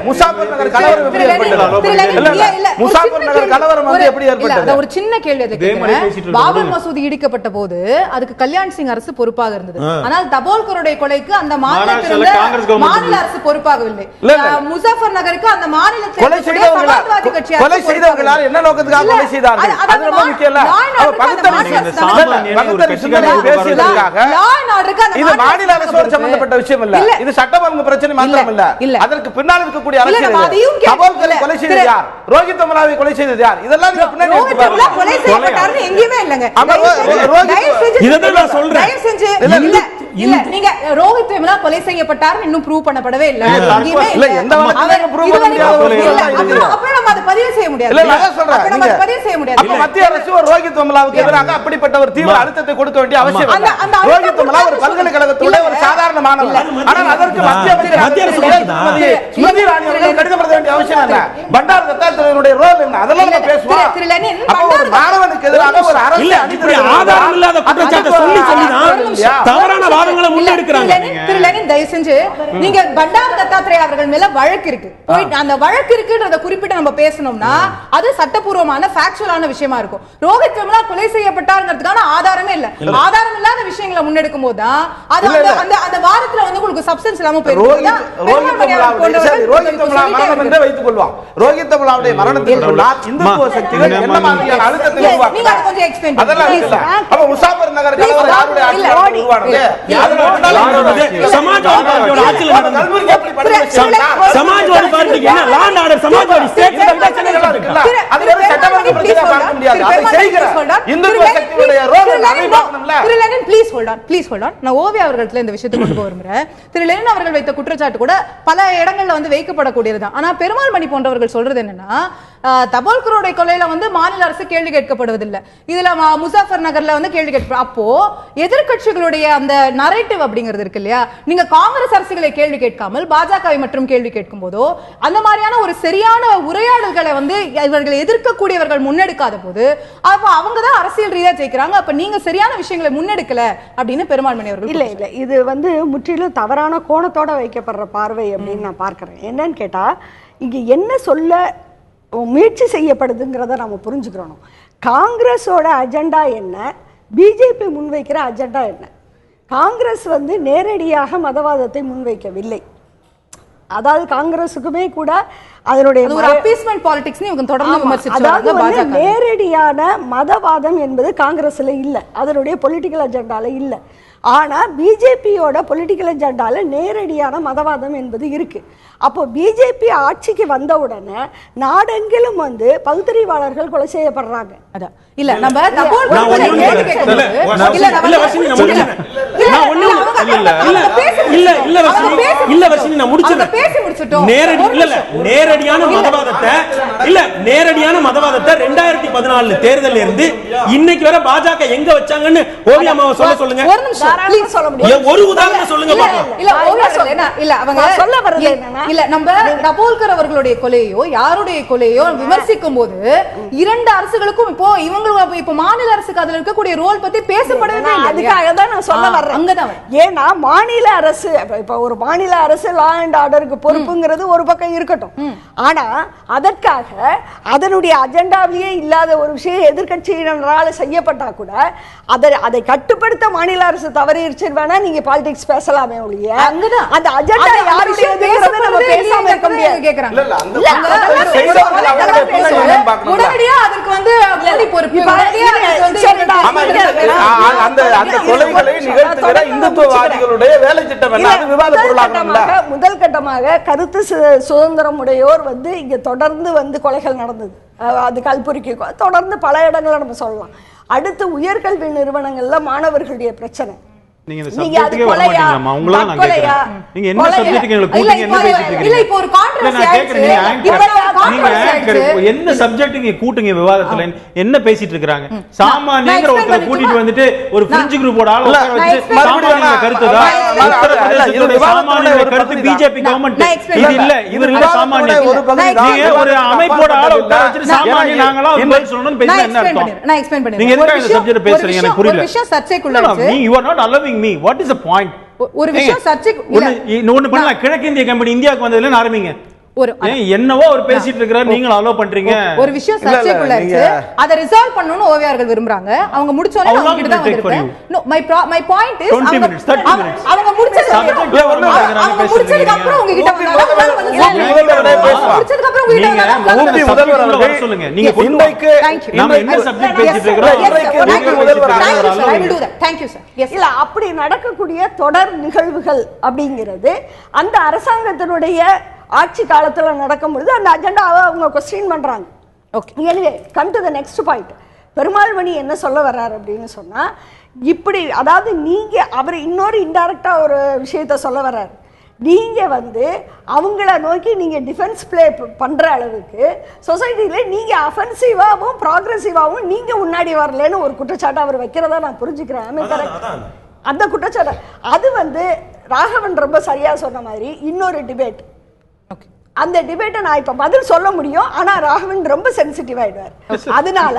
முசாஃபர் நகர் கலவரம் எப்படி ஏற்பட்டது? முசாஃபர் நகர் கலவரம் எப்படி ஏற்பட்டது? ஒரு சின்ன கேள்வி. பாபர் மசூதி இடிக்கப்பட்ட போது அதுக்கு கல்யாண் சிங் அரசு பொறுப்பாக இருந்தது. ஆனால் தபோல்கருடைய கொலைக்கு அந்த மாநில அரசு பொறுப்பாக முசாஃபர் நகருக்கு அந்த மாநிலத்தில் கொலை செய்தவர்களால் என்ன நோக்கத்துக்காக கொலை செய்தார்கள்? அது ரொம்ப முக்கியம் இல்ல. இது மாநில அரசோடு சம்பந்தப்பட்ட விஷயம் இல்ல, இது சட்டம் ஒழுங்கு பிரச்சனை மாத்திரம் இல்ல, அதற்கு பின்னால் இருக்கக்கூடிய அரசியல். தபோல்கரை கொலை செய்தது யார்? ரோஹித் அமலாவை கொலை செய்தது யார்? இதெல்லாம் நீங்க பின்னாடி எடுத்து பாருங்க. கொலை செய்யப்பட்டாருன்னு எங்கேயுமே இல்லங்க. இதெல்லாம் நான் சொல்றேன். இல்ல நீங்க ரோஹித் வெமுலா கொலை செய்யப்பட்டார் இன்னும் ப்ரூவ் பண்ணப்படவே இல்ல. இல்ல எந்த வழக்கிலும் ப்ரூவ் பண்ண முடியாது. அப்ப நம்ம அதை பதிவு செய்ய முடியாது. இல்ல நான் சொல்றேன் நம்ம அதை பதிவு செய்ய முடியாது. அப்ப மத்திய அரசு ஒரு ரோஹித் வெமுலாவுக்கு எதிராக அப்படிப்பட்ட ஒரு தீவிர அழுத்தத்தை கொடுக்க வேண்டிய அவசியம் இல்லை. ரோஹித் வெமுலா ஒரு பல்கலைக்கழகத்துடைய ஒரு சாதாரண மாணவர். ஆனால் அதற்கு மத்திய அரசு ஸ்மிருதி இரானி அவர்கள் கடிதம் எழுத வேண்டிய அவசியம் இல்லை. பண்டார தத்தாத்திரனுடைய ரோல் என்ன அதெல்லாம் நம்ம பேசுவோம். அப்ப ஒரு மாணவனுக்கு எதிராக ஒரு அரசு ஆதாரம் இல்லாத குற்றச்சாட்டை சொல்லி தவறான வாதங்களை முன்னெடுக்கிறாங்க. திரு லெனின் தயவு செஞ்சு நீங்க பண்டார தத்தாத்திரே அவர்கள் மேல வழக்கு இருக்கு. அந்த வழக்கு இருக்குன்றத குறிப்பிட்டு நம்ம பேசணும்னா அது சட்டபூர்வமான ஃபேக்சுவலான விஷயமா இருக்கும். ரோஹித் வெமுலா கொலை செய்யப்பட்டார்ங்கிறதுக்கான ஆதாரமே இல்ல. ஆதாரம் இல்லாத விஷயங்களை முன்னெடுக்கும் போது தான் அது அந்த வாதத்துல வந்து உங்களுக்கு சப்ஸ்டன்ஸ் இல்லாம போயிடும். ரோஹித் வெமுலா மரணம் என்று வைத்துக் கொள்வோம். ரோஹித் வெமுலாவுடைய மரணத்திற்கு இந்துத்துவ சக்திகள் என்ன மாதிரியான அழுத்தத்தை உருவாக்குறாங்க? நீங்க கொஞ்சம் எக்ஸ்பிளைன் அதெல்லாம் இல்ல. அப்ப முசாபர் நகர் கலவரம் யாருடைய ஆட்சியில உருவானது? சமாஜ்வாடி பார்ட்டியோட ஆட்சியில நடந்தது. சமாஜ்வாடி பார்ட்டிக்கு என்ன லாண்ட் ஆர்டர் சமாஜ்வாடி ஸ்டேட் அது ஒரு சட்டமன்ற பிரச்சனை பார்க்க முடியாது. அதை செய்கிற இந்துத்துவ சக்தியுடைய ரோல் அதை பார்க்கணும்ல. திரு லெனின் ப்ளீஸ் ஹோல்ட் ஆன். நான் ஓவி அவர்கள்ட்ட இந்த விஷயத்தை கொண்டு போக விரும்புறேன். திரு லெனின் அவர்கள் வைத்த குற்றச்சாட்டு கூட பல இடங்கள்ல வந்து வைக்கப்படக்கூடியதுதான். ஆனா பெருமாள் மணி போன்றவர்கள் சொல்றது என்னன்னா தபோல்கருடைய கொலையில வந்து மாநில அரசு கேள்வி கேட்கப்படுவதில்லை. இதுல முசாஃபர் நகர்ல வந்து கேள்வி கேட்க அப்போ எதிர்கட்சிகளுடைய அந்த நரேட்டிவ் அப்படிங்கிறது இருக்கு இல்லையா? நீங்க காங்கிரஸ் அரசுகளை கேள்வி கேட்காமல் பாஜகவை மற்றும் கேள்வி கேட்கும் போதோ அந்த மாதிரியான ஒரு சரியான உரையாடல்களை வந்து இவர்களை எதிர்க்கக்கூடியவர்கள் முன்னெடுக்காத போது அப்ப அவங்க தான் அரசியல் ரீதியா ஜெயிக்கிறாங்க. அப்ப நீங்க சரியான விஷயங்களை முன்னெடுக்கல அப்படின்னு பெருமாள் மணி அவர்கள் இல்ல இது வந்து முற்றிலும் தவறான கோணத்தோட வைக்கப்படுற பார்வை அப்படின்னு நான் பார்க்கிறேன். என்னன்னு கேட்டா இங்க என்ன சொல்ல முயற்சி செய்யப்படுதுங்கிறத நம்ம புரிஞ்சுக்கிறோம். காங்கிரஸோட அஜெண்டா என்ன, பிஜேபி முன்வைக்கிற அஜெண்டா என்ன? காங்கிரஸ் வந்து நேரடியாக மதவாதத்தை முன்வைக்கவில்லை. அதாவது காங்கிரஸுக்குமே கூட அதனுடைய ஒரு அப்பீஸ்மென்ட் பாலிடிக்ஸ் இவங்க தொடர்ந்து விமர்சிச்சாங்க. அதாவது நேரடியான மதவாதம் என்பது காங்கிரஸ்ல இல்ல, அதனுடைய பொலிட்டிக்கல் அஜெண்டால இல்ல. ஆனா பிஜேபியோட பொலிட்டிக்கல் அஜெண்டால நேரடியான மதவாதம் என்பது இருக்கு. அப்போ பிஜேபி ஆட்சிக்கு வந்த உடனே நாடெங்கிலும் வந்து பகுத்தறிவாளர்கள் கொலை செய்யப்படுறாங்க. இல்ல நம்ம நேரடியான மதவாதத்தை 2014 தேர்தலில் இருந்து இன்னைக்கு வரை பாஜக எங்க வச்சாங்கன்னு ஓவியா அம்மாவை சொல்ல சொல்லுங்க. ஒரு உதாரணம் சொல்லுங்க. இல்ல நம்ம தபோல்கர் அவர்களுடைய கொலையோ யாருடைய கொலையோ விமர்சிக்கும் போது இரண்டு அரசுகளுக்கும் இப்போ இவங்க இப்ப மாநில அரசுக்கு அதுல இருக்கக்கூடிய ரோல் பத்தி பேசப்படவே இல்லை. அதுக்காக தான் நான் சொல்ல வர்றேன். அங்கதான் ஏன்னா மாநில அரசு இப்ப ஒரு மாநில அரசு லா அண்ட் ஆர்டருக்கு பொறுப்புங்கிறது ஒரு பக்கம் இருக்கட்டும். ஆனா அதற்காக அதனுடைய அஜெண்டாவிலேயே இல்லாத ஒரு விஷயம் எதிர்கட்சியினரால செய்யப்பட்டா கூட அதை கட்டுப்படுத்த மாநில அரசு தவறிடுச்சு வேணா நீங்க பாலிடிக்ஸ் பேசலாமே ஒழிய அங்கதான் அந்த அஜெண்டா யாருடையதுங்கிறத நம்ம பேசாம இருக்க முடியாது கேக்குறாங்க. உடனடியா அதுக்கு வந்து மோடி பொறுப்பு. முதல் கட்டமாக கருத்து சுதந்திரம் உடையோர் வந்து இங்க தொடர்ந்து வந்து கொலைகள் நடந்தது. அது கல்புரிக்கு தொடர்ந்து பல இடங்களை நம்ம சொல்லலாம். அடுத்து உயர்கல்வி நிறுவனங்கள்ல மாணவர்களுடைய பிரச்சனை. நீங்க இந்த சப்ஜெக்ட்டுக்கே வர மாட்டீங்களாமா? உங்கள நான் கேக்குறேன். நீங்க என்ன சப்ஜெக்ட்டுக்கு எங்களை கூட்டிங்க என்ன பேசிட்டு இருக்கீங்க? இல்ல இப்போ ஒரு கான்ட்ரோவர்சி ஆயிடுச்சு. நீங்க என்ன சப்ஜெக்ட்டுக்கு கூட்டிங்க விவாதத்துல என்ன பேசிட்டு இருக்காங்க? சாமானியங்கற ஒருத்தர கூட்டிட்டு வந்துட்டு ஒரு ஃப்ரெஞ்ச் குரூப்போட ஆள உட்கார வச்சு சாமானிய கருத்துதா உத்தரப்பிரதேசத்தோட சாமானிய கருத்து பிஜேபி கவர்மெண்ட் இது இல்ல இவர்கள் சாமானிய நீங்க ஒரு அமைப்போட ஆள உட்கார வச்சு சாமானிய நாங்களா பதில் சொல்லணும்னு பேசினா என்ன அர்த்தம்? நான் எக்ஸ்பிளைன் பண்றேன். நீங்க எதுக்கு இந்த சப்ஜெக்ட் பேசுறீங்க எனக்கு புரியல. ஒரு விஷயம் சர்ச்சைக்குள்ள இருக்கு. You are not allowing me. What is the point? ஒரு விஷயம் சர்ச்சை ஒன்னு பண்ணலாம். கிழக்கு இந்திய கம்பெனி இந்தியாவுக்கு வந்ததுல ஆரம்பிங்க. என்னவோ அவர் பேசிட்டு இருக்காரு, நீங்க அலோ பண்றீங்க. ஒரு விஷயம் சர்ச்சைக்குள்ள இருக்கு, அதை ரிசால்வ் பண்ணனும்னு ஓவியார்கள் விரும்பறாங்க. அவங்க முடிச்சோனே அவங்க கிட்ட தான் வந்திருக்கேன். No, my point is அவங்க முடிச்சதுக்கு அப்புறம் உங்க கிட்ட வந்தாங்க. முடிச்சதுக்கு அப்புறம் உங்க கிட்ட வந்தாங்க. ஊபி முதல்வர் அவர்கள் சொல்லுங்க. நீங்க இன்றைக்கு நாம என்ன சப்ஜெக்ட் பேசிட்டு இருக்கோம்? இன்றைக்கு முதல்வர் அவர்கள் Thank you sir. இல்ல அப்படி நடக்கக்கூடிய தொடர் நிகழ்வுகள் அப்படிங்கிறது அந்த அரசாங்கத்தினுடைய ஆட்சி காலத்துல நடக்கும் பொழுது அந்த அஜெண்டாவை அவங்க கொஸ்டின் பண்றாங்க. Okay, anyway come to the next point. Perumal Mani என்ன சொல்ல வர்றாரு அப்படின்னு சொன்னா, இப்படி அதாவது நீங்க அவர் இன்னொரு இன்டைரக்டா ஒரு விஷயத்த சொல்ல வர்றாரு. நீங்க அவங்கள நோக்கி நீங்க டிஃபென்ஸ் பிளே பண்ற அளவுக்கு சொசைட்டில நீங்க அஃபென்சிவாவும் ப்ராக்ரெசிவாவும் நீங்க முன்னாடி வரலன்னு ஒரு குற்றச்சாட்டு அவர் வைக்கிறதா நான் புரிஞ்சுக்கிறேன். அந்த குற்றச்சாட்டு அது ராகவன் ரொம்ப சரியா சொன்ன மாதிரி இன்னொரு டிபேட். அந்த டிபேட்டை நான் இப்ப பதில் சொல்ல முடியும், ஆனா ராகவன் ரொம்ப சென்சிட்டிவ் ஆயிடுவார். அதனால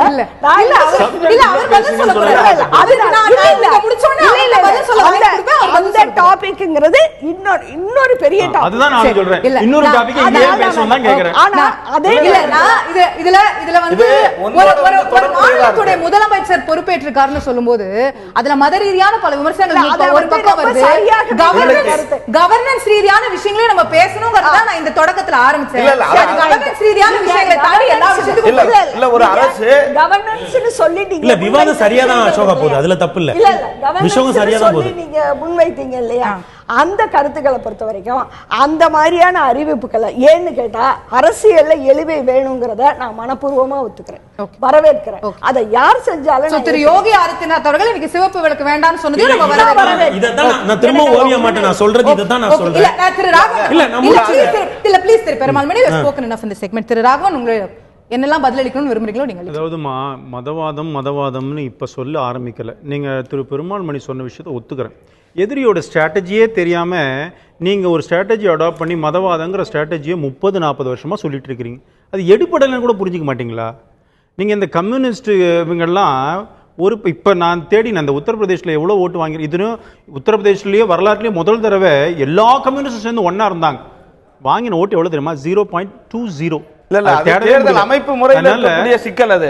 அந்த டாபிக்ங்கிறது இன்னொரு பெரிய முதலமைச்சர் பொறுப்பேற்றிருக்காருன்னு சொல்லும்போது அதுல மத ரீதியான பல விமர்சனங்கள் ஒரு பக்கம் வருது. கவர்னன்ஸ் ரீதியான விஷயங்களையும் நம்ம பேசணுங்கிறதா நான் இந்த தொடக்க முன்வைத்தீங்க இல்லையா, அந்த கருத்துக்களை பொறுத்த வரைக்கும் அந்த மாதிரியான அறிவிப்புகளை ஏன்னு கேட்டா அரசியல்ல எளிமை வேணுங்கிறத நான் மனப்பூர்வமா ஒத்துக்கிறேன், வரவேற்கிறேன். அதை யார் செஞ்சாலும் திரு யோகி ஆதித்யநாத் அவர்கள் இன்னைக்கு சிவப்பு விளக்கு வேண்டாம்னு சொன்னது நம்ம வரவேற்கிறோம். நான் திரும்ப ஓவிய மாட்டேன், நான் சொல்றது இதுதான் நான் சொல்றேன். திரு ராகவன் இல்ல ப்ளீஸ் திரு பெருமாள் மணி ஸ்போக்கன் எனஃப் இந்த செக்மெண்ட். திரு ராகவன் உங்களை என்னெல்லாம் பதிலளிக்கணும்னு விரும்புறீங்களோ நீங்க. அதாவதுமா மதவாதம்னு இப்ப சொல்ல ஆரம்பிக்கல. நீங்க திரு பெருமாள் மணி சொன்ன விஷயத்தை ஒத்துக்கிறேன். எதிரியோட ஸ்ட்ராட்டஜியே தெரியாம நீங்க ஒரு ஸ்ட்ராட்டஜி அடாப்ட் பண்ணி மதவாதங்கிற ஸ்ட்ராட்டஜியை 30-40 வருஷமா சொல்லிட்டு இருக்கிறீங்க. அது எடுப்படலைன்னு கூட புரிஞ்சுக்க மாட்டீங்களா? நீங்க இந்த கம்யூனிஸ்ட் இவங்கெல்லாம் இப்போ நான் தேடினேன் அந்த உத்தரப்பிரதேசில் எவ்வளோ ஓட்டு வாங்கி, இதுன்னு உத்தரப்பிரதேசிலேயே வரலாற்றுலேயே முதல் தடவை எல்லா கம்யூனிஸ்டும் சேர்ந்து ஒன்றா இருந்தாங்க. வாங்கின ஓட்டு எவ்வளோ தெரியுமா? 0.20. தேர்தல் அமைப்பு முறையில் இருக்கக்கூடிய சிக்கல் அது.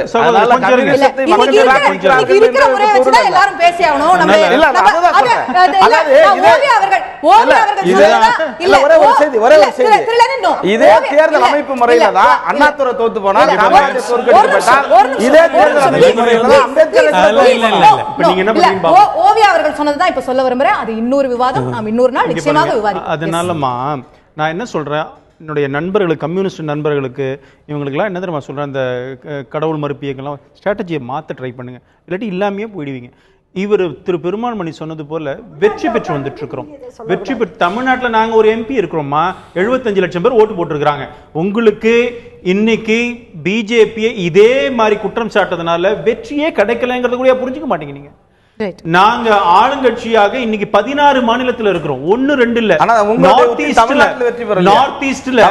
இதே தேர்தல் அமைப்பு முறையில தான் அண்ணாதுரை தோத்து போனா, இதே தேர்தல் அமைப்பு முறையில தான் அம்பேத்கர். ஓவியா அவர்கள் சொன்னதுதான் இப்ப சொல்ல விரும்புறேன். அது இன்னொரு விவாதம், நாம் இன்னொரு நாள் நிச்சயமாக விவாதிப்போம். அதனாலமா நான் என்ன சொல்றேன், என்னுடைய நண்பர்களுக்கு, கம்யூனிஸ்ட் நண்பர்களுக்கு, இவங்களுக்குலாம் என்ன தெரியுமா சொல்கிறேன், இந்த கடவுள் மறுப்பியங்கள்லாம் ஸ்ட்ராட்டஜியை மாற்ற ட்ரை பண்ணுங்க, இல்லாட்டி இல்லாமையே போயிடுவீங்க. இவர் திரு பெருமாள் மணி சொன்னது போல வெற்றி பெற்று வந்துட்டு இருக்கிறோம். வெற்றி பெற்று தமிழ்நாட்டில் நாங்கள் ஒரு எம்பி இருக்கிறோமா, 75 லட்சம் பேர் ஓட்டு போட்டிருக்கிறாங்க. உங்களுக்கு இன்னைக்கு பிஜேபியை இதே மாதிரி குற்றம் சாட்டதுனால வெற்றியே கிடைக்கலங்கிறது கூட புரிஞ்சுக்க மாட்டீங்க நீங்க. நாங்க ஆளுங்கட்சியாக இன்னைக்கு 16 மாநிலத்தில் இருக்கிறோம், 1-2 இல்ல. நார்த் ஈஸ்ட்ல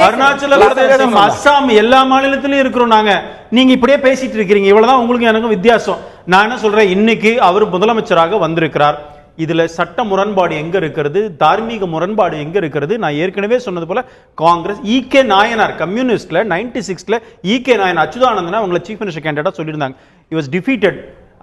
அருணாச்சல பிரதேசம், அஸ்ஸாம் எல்லா மாநிலத்திலும் இருக்கிறோம் நாங்க. நீங்க இப்படியே பேசிட்டு இருக்கிறீங்க. இவ்வளவுதான் உங்களுக்கு எனக்கும் வித்தியாசம். நான் என்ன சொல்றேன், இன்னைக்கு அவர் முதலமைச்சராக வந்திருக்கிறார். இதுல சட்ட முரண்பாடு எங்க இருக்கிறது, தார்மீக முரண்பாடு எங்க இருக்கிறது? நான் ஏற்கனவே சொன்னது போல காங்கிரஸ் ஈகே நாயனார் கம்யூனிஸ்ட்ல 96ல ஈகே நாயனார் அச்சுதானந்தன் அவங்களை சீஃப் மினிஸ்டர் கேண்டிடேட்டா சொல்லியிருந்தாங்க. he was defeated.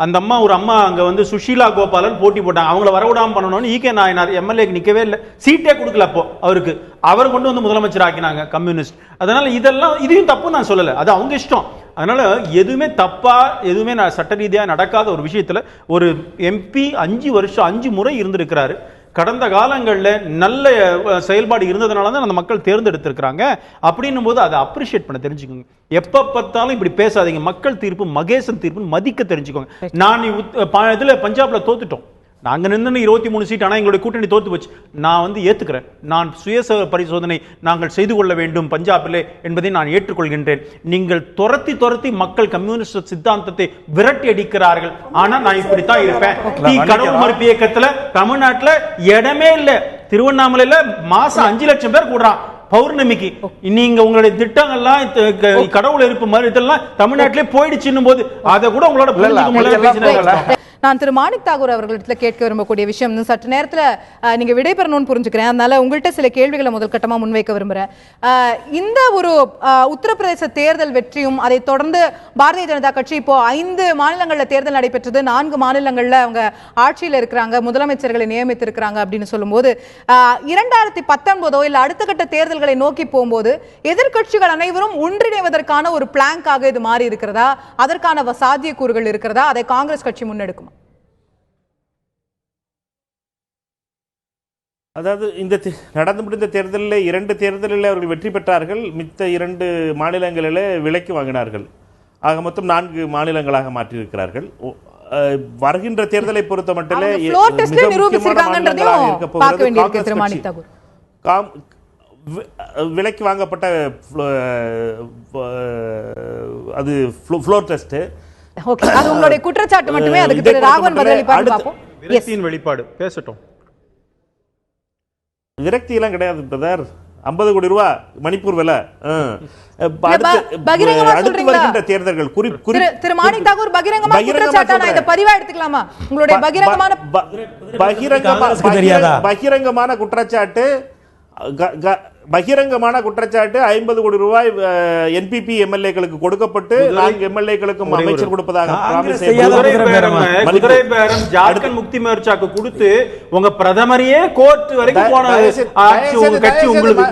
அந்த அம்மா ஒரு அம்மா அங்க சுஷீலா கோபாலன் போட்டி போட்டாங்க, அவங்கள வரவிடாம பண்ணணும்னு ஈகே நாயனார் எம்எல்ஏக்கு நிக்கவே இல்லை, சீட்டே கொடுக்கல. அப்போ அவருக்கு அவர் கொண்டு வந்து முதலமைச்சர் ஆக்கினாங்க கம்யூனிஸ்ட். அதனால இதெல்லாம் இதையும் தப்பு நான் சொல்லல, அது அவங்க இஷ்டம். அதனால எதுவுமே தப்பா, எதுவுமே சட்ட ரீதியாக நடக்காத ஒரு விஷயத்துல ஒரு எம்பி 5 முறை இருந்திருக்கிறாரு. கடந்த காலங்களில் நல்ல செயல்பாடு இருந்ததுனால தான் அந்த மக்கள் தேர்ந்தெடுத்திருக்கிறாங்க. அப்படின்னும் போது அதை அப்ரிஷியேட் பண்ண தெரிஞ்சுக்கோங்க. எப்ப பார்த்தாலும் இப்படி பேசாதீங்க. மக்கள் தீர்ப்பு, மகேசன் தீர்ப்பு மதிக்க தெரிஞ்சுக்கோங்க. நான் இதுல பஞ்சாப்ல தோத்துட்டோம், நாங்க நின்று 23 சீட், ஆனா எங்களுடைய கூட்டணி தோத்து போச்சு. நான் ஏத்துக்கிறேன், நான் சுய பரிசோதனை நாங்கள் செய்து கொள்ள வேண்டும் பஞ்சாபிலே என்பதை நான் ஏற்றுக்கொள்கின்றேன். நீங்கள் துரத்தி மக்கள் கம்யூனிஸ்ட் சித்தாந்தத்தை விரட்டி அடிக்கிறார்கள். ஆனா நான் இப்படித்தான் இருப்பேன். கடவுள் மறுப்பு இயக்கத்துல தமிழ்நாட்டுல இடமே இல்ல. திருவண்ணாமலையில மாசம் 5 லட்சம் பேர் கூடுறான் பௌர்ணமிக்கு. நீங்க உங்களுடைய திட்டங்கள்லாம் கடவுள் இருப்பு மாதிரி இதெல்லாம் தமிழ்நாட்டிலே போயிடுச்சுன்னும் போது அதை கூட உங்களோட புரிஞ்சுக்க. நான் திரு மாணிக் தாகூர் அவர்களிடத்தில் கேட்க விரும்பக்கூடிய விஷயம், சற்று நேரத்தில் நீங்க விடைபெறணும்னு புரிஞ்சுக்கிறேன், அதனால உங்கள்கிட்ட சில கேள்விகளை முதல் கட்டமாக முன்வைக்க விரும்புகிறேன். இந்த ஒரு உத்தரப்பிரதேச தேர்தல் வெற்றியும் அதை தொடர்ந்து பாரதிய ஜனதா கட்சி இப்போ 5 மாநிலங்களில் தேர்தல் நடைபெற்றது, 4 மாநிலங்களில் அவங்க ஆட்சியில் இருக்கிறாங்க, முதலமைச்சர்களை நியமித்திருக்கிறாங்க அப்படின்னு சொல்லும்போது 2019 இல்லை அடுத்த கட்ட தேர்தல்களை நோக்கி போகும்போது எதிர்கட்சிகள் அனைவரும் ஒன்றிணைவதற்கான ஒரு பிளாங்காக இது மாறி இருக்கிறதா, அதற்கான சாத்தியக்கூறுகள் இருக்கிறதா, அதை காங்கிரஸ் கட்சி முன்னெடுக்குமா? அதாவது இந்த நடந்து முடிந்த தேர்தலில் 2 தேர்தலில் அவர்கள் வெற்றி பெற்றார்கள், மித்த 2 மாநிலங்களில் விலைக்கு வாங்கினார்கள். ஆக மொத்தம் 4 மாநிலங்களாக மாற்றியிருக்கிறார்கள். வருகின்ற தேர்தலை பொறுத்த மட்டிலே விலைக்கு வாங்கப்பட்ட அது ஃப்ளோர் டெஸ்ட். அது உங்களுடைய குற்றச்சாட்டு மட்டுமே. அதுக்கு திரு ராகவன் பதிலளிப்பார் பாப்போம். விரக்தியின் வெளிப்பாடு பேசட்டும். விரக்தி எல்லாம் கிடையாது பிரதர். 50 கோடி ரூபாய் மணிப்பூர் விலை. அடுத்து வருகின்ற தேர்தல்கள் திரு மாணிக் தாகூர் பகிரங்கமா குற்றச்சாட்டா நான் இத பதிவா எடுத்துக்கலாமா? உங்களுடைய பகிரங்கமான குற்றச்சாட்டு பகிரங்கமான குற்றச்சாட்டு 50 கோடி ரூபாய் என்பிபி எம்எல்ஏக்களுக்கு கொடுக்கப்பட்டு 4 எம்எல்ஏக்களுக்கும் அமைச்சர் கொடுப்பதாக குதிரை பேரம் ஜார்க்கண்ட் முக்தி மோர்ச்சாக்கு கொடுத்து உங்க பிரதமரையே கோர்ட் வரைக்கும் போன கட்சி உங்களுக்கு.